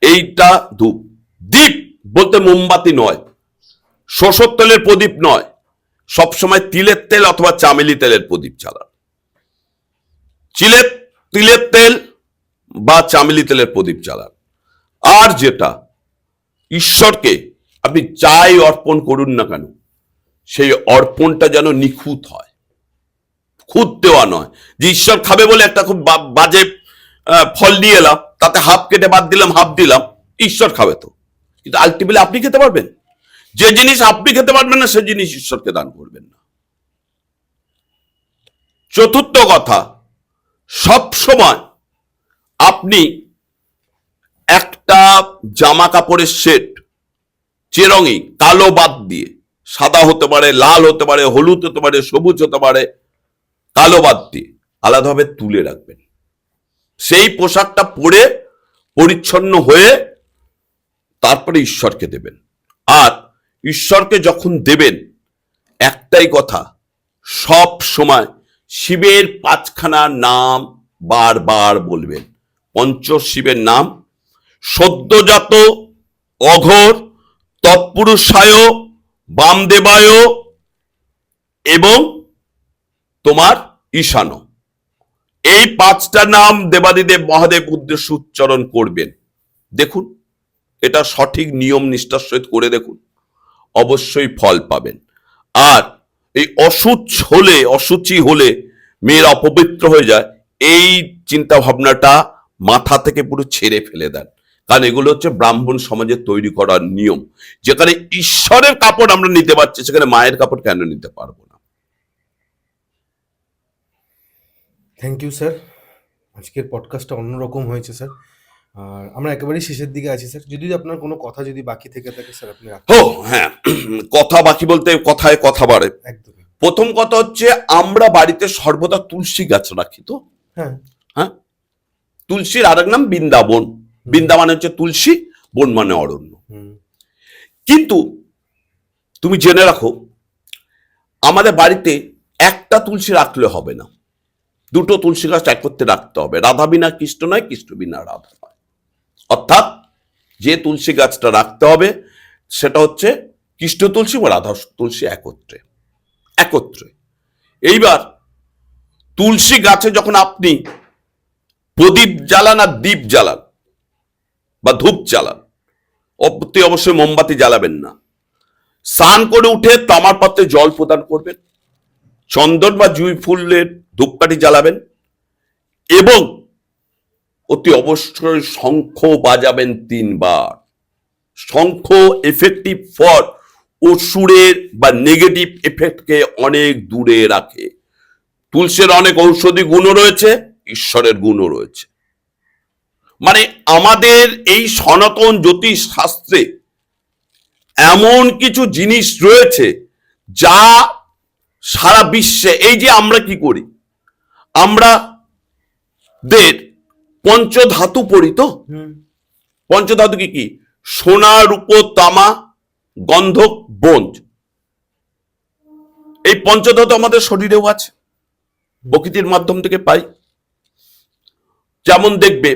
এইটা ধূপ। দীপ বলতে মোমবাতি নয়, সরষের তেলের প্রদীপ নয়, সবসময় তিলের তেল অথবা চামেলি তেলের প্রদীপ জ্বালান। তিলের তেল বা চামেলি তেলের প্রদীপ জ্বালান। আর যেটা ঈশ্বরকে আপনি যাই অর্পণ করুন না কেন, সেই অর্পণটা যেন নিখুঁত হয়, খুঁত দেওয়া নয়। যে ঈশ্বর খাবে বলে একটা খুব বাজে ফল নিয়ে এলাম, তাতে হাফ কেটে বাদ দিলাম, হাফ দিলাম, ঈশ্বর খাবে তো, কিন্তু আলটিমেটলি আপনি খেতে পারবেন? যে জিনিস আপনি খেতে পারবেন না, সে জিনিস ঈশ্বরকে দান করবেন না। চতুর্থ কথা, সব সময় আপনি একটা জামা কাপড়ের সেট চেরঙি কালো বাদ দিয়ে, সাদা হতে পারে, লাল হতে পারে, হলুদ হতে পারে, সবুজ হতে পারে, কালো বাদ দিয়ে আলাদাভাবে তুলে রাখবেন। সেই পোশাকটা পরে পরিচ্ছন্ন হয়ে তারপরে ঈশ্বরকে দেবেন। আর ঈশ্বরকে যখন দেবেন, একটাই কথা, সব সময় শিবের 5খানা নাম বারবার বলবেন। পঞ্চশিবের নাম: সদ্যজাত, অঘোর, তৎপুরুষায়, বামদেবায় এবং তোমার ঈশান। এই 5টা নাম দেবাদিদেব মহাদেব উদ্দেশ্য উচ্চারণ করবেন। দেখুন, এটা সঠিক নিয়ম নিষ্ঠার সহিত করে দেখুন, অবশ্যই ফল পাবেন। আর এই অশুচি হলে মেয়ের অপবিত্র হয়ে যায়, এই চিন্তা ভাবনাটা মাথা থেকে পুরো ছেড়ে ফেলে দেন। কারণ এগুলো হচ্ছে ব্রাহ্মণ সমাজে তৈরি করার নিয়ম। যেখানে ঈশ্বরের কাপড় আমরা নিতে পারছি, সেখানে মায়ের কাপড় কেন নিতে পারবো না? থ্যাংক ইউ স্যার, আজকের পডকাস্টটা অন্যরকম হয়েছে স্যার। আর আমরা একেবারেই শেষের দিকে আছি স্যার, যদি আপনার কোনো কথা যদি বাকি থেকে থাকে স্যার আপনি ও হ্যাঁ, কথা বাকি বলতে কথায় কথা বাড়ে। একদমই। প্রথম কথা হচ্ছে, আমরা বাড়িতে সর্বদা তুলসী গাছ রাখি তো। হ্যাঁ হ্যাঁ, তুলসীর আরেক নাম বৃন্দাবন। বৃন্দাবন হচ্ছে তুলসী, বন মানে অরণ্য। কিন্তু তুমি জেনে রাখো, আমাদের বাড়িতে একটা তুলসী রাখলে হবে না, দুটো তুলসী গাছ একত্রে রাখতে হবে। রাধা বিনা কৃষ্ণ নয়, কৃষ্ণ বিনা রাধা নয়। অর্থাৎ যে তুলসী গাছটা রাখতে হবে সেটা হচ্ছে কৃষ্ণ তুলসী বা রাধা তুলসী একত্রে। এইবার তুলসী গাছে যখন আপনি প্রদীপ জ্বালান আর দীপ জ্বালান বা ধূপ জ্বালান, অবশ্যই মোমবাতি জ্বালাবেন না। স্নান করে উঠে তামার পাত্রে জল প্রদান করবেন, চন্দন বা জুঁই ফুলের ধূপকাঠি জ্বালাবেন এবং অতি অবশ্যই শঙ্খ বাজাবেন 3 বার। শঙ্খ এফেক্টিভ ফর অসুরের বা নেগেটিভ এফেক্টকে অনেক দূরে রাখে। তুলসীর অনেক ঔষধি গুণও রয়েছে, ঈশ্বরের গুণও রয়েছে। মানে আমাদের এই সনাতন জ্যোতিষ শাস্ত্রে এমন কিছু জিনিস রয়েছে যা সারা বিশ্বে, এই যে আমরা কি করি, আমরা পঞ্চধাতু পড়ি তো। পঞ্চধাতু কি কি? সোনা, রূপো, তামা, গন্ধক, ব্রোঞ্জ। এই পঞ্চধাতু আমাদের শরীরেও আছে, প্রকৃতির মাধ্যম থেকে পাই। যেমন দেখবে,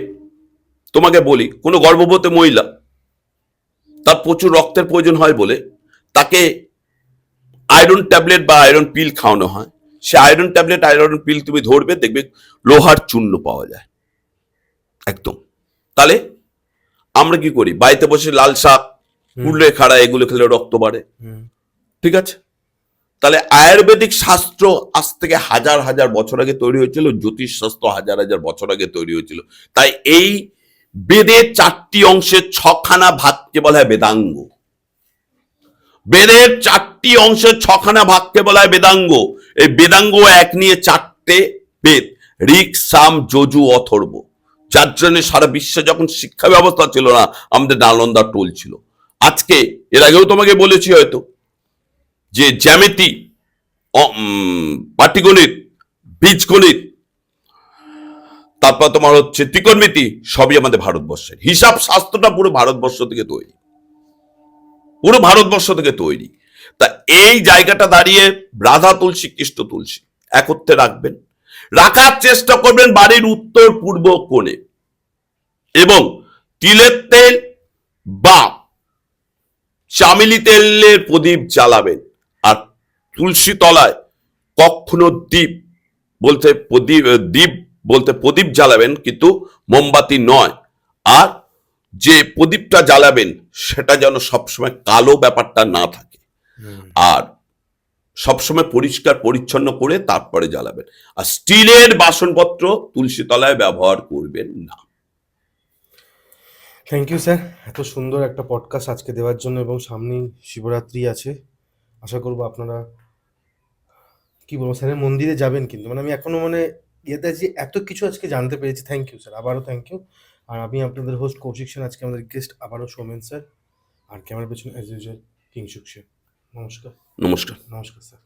তোমাকে বলি, কোনো গর্ভবতী মহিলা, তার প্রচুর রক্তের প্রয়োজন হয় বলে তাকে আয়রন ট্যাবলেট বা আয়রন পিল খাওয়ানো হয়। সে আয়রন ট্যাবলেট, আয়রন পিল তুমি ধরবে, দেখবে লোহার চূর্ণ পাওয়া যায় একদম। তাহলে আমরা কি করি? বাড়িতে বসে লাল শাক, কুলে খাড়া, এগুলো খেলে রক্ত বাড়ে। ঠিক আছে, তাহলে আয়ুর্বেদিক শাস্ত্র আজ থেকে হাজার হাজার বছর আগে তৈরি হয়েছিল, জ্যোতিষ শাস্ত্র হাজার হাজার বছর আগে তৈরি হয়েছিল। তাই এই বেদের 4টি অংশের 6খানা ভাগকে বলা হয় বেদাঙ্গ। বেদের 4টি অংশের 6খানা ভাগকে বলা হয় বেদাঙ্গ। এই বেদাঙ্গ এক নিয়ে 4টে বেদ: ঋক, সাম, যজু, অথর্ব। যার জন্য সারা বিশ্বে যখন শিক্ষা ব্যবস্থা ছিল না, আমাদের নালন্দা টোল ছিল। আজকে এর আগেও তোমাকে বলেছি হয়তো, যে জ্যামিতি, পাটিগণিত, বীজগণিত, তারপর তোমার হচ্ছে ত্রিকোণমিতি, সবই আমাদের ভারতবর্ষের। হিসাব শাস্ত্রটা পুরো ভারতবর্ষ থেকে তৈরি। পুরো ভারতবর্ষ থেকে তৈরি। তা এই জায়গাটা দাঁড়িয়ে রাধা তুলসী কৃষ্ণ তুলসী একত্রে রাখবেন, রাখার চেষ্টা করবেন বাড়ির উত্তর পূর্ব কোণে, এবং তিলের তেল বা চামেলি তেলের প্রদীপ জ্বালাবেন। আর তুলসী তলায় কখনো দ্বীপ বলতে প্রদীপ জ্বালাবেন, কিন্তু মোমবাতি নয়। আর যে প্রদীপটা জ্বালাবেন সেটা যেন সবসময় কালো ব্যাপারটা না থাকে, আর সবসময় পরিষ্কার পরিচ্ছন্ন করে তারপরে জ্বালাবেন। আর স্টিলের বাসনপত্র তুলসী তলায় ব্যবহার করবেন না। থ্যাংক ইউ স্যার, এত সুন্দর একটা পডকাস্ট আজকে দেওয়ার জন্য। এবং সামনেই শিবরাত্রি আছে, আশা করবো আপনারা কি বলবো স্যারের মন্দিরে যাবেন। কিন্তু মানে আমি এখনো মানে ইয়েতে আছি, এত কিছু আজকে জানতে পেরেছি। থ্যাংক ইউ স্যার, আবারও থ্যাংক ইউ। আর আমি আপনাদের হোস্ট কৌশিক সেন, আজকে আমাদের গেস্ট আবারও সৌমেন স্যার, আর ক্যামেরার পেছনে অ্যাজ ইউজুয়াল কিংশুক সেন। নমস্কার। নমস্কার। নমস্কার স্যার।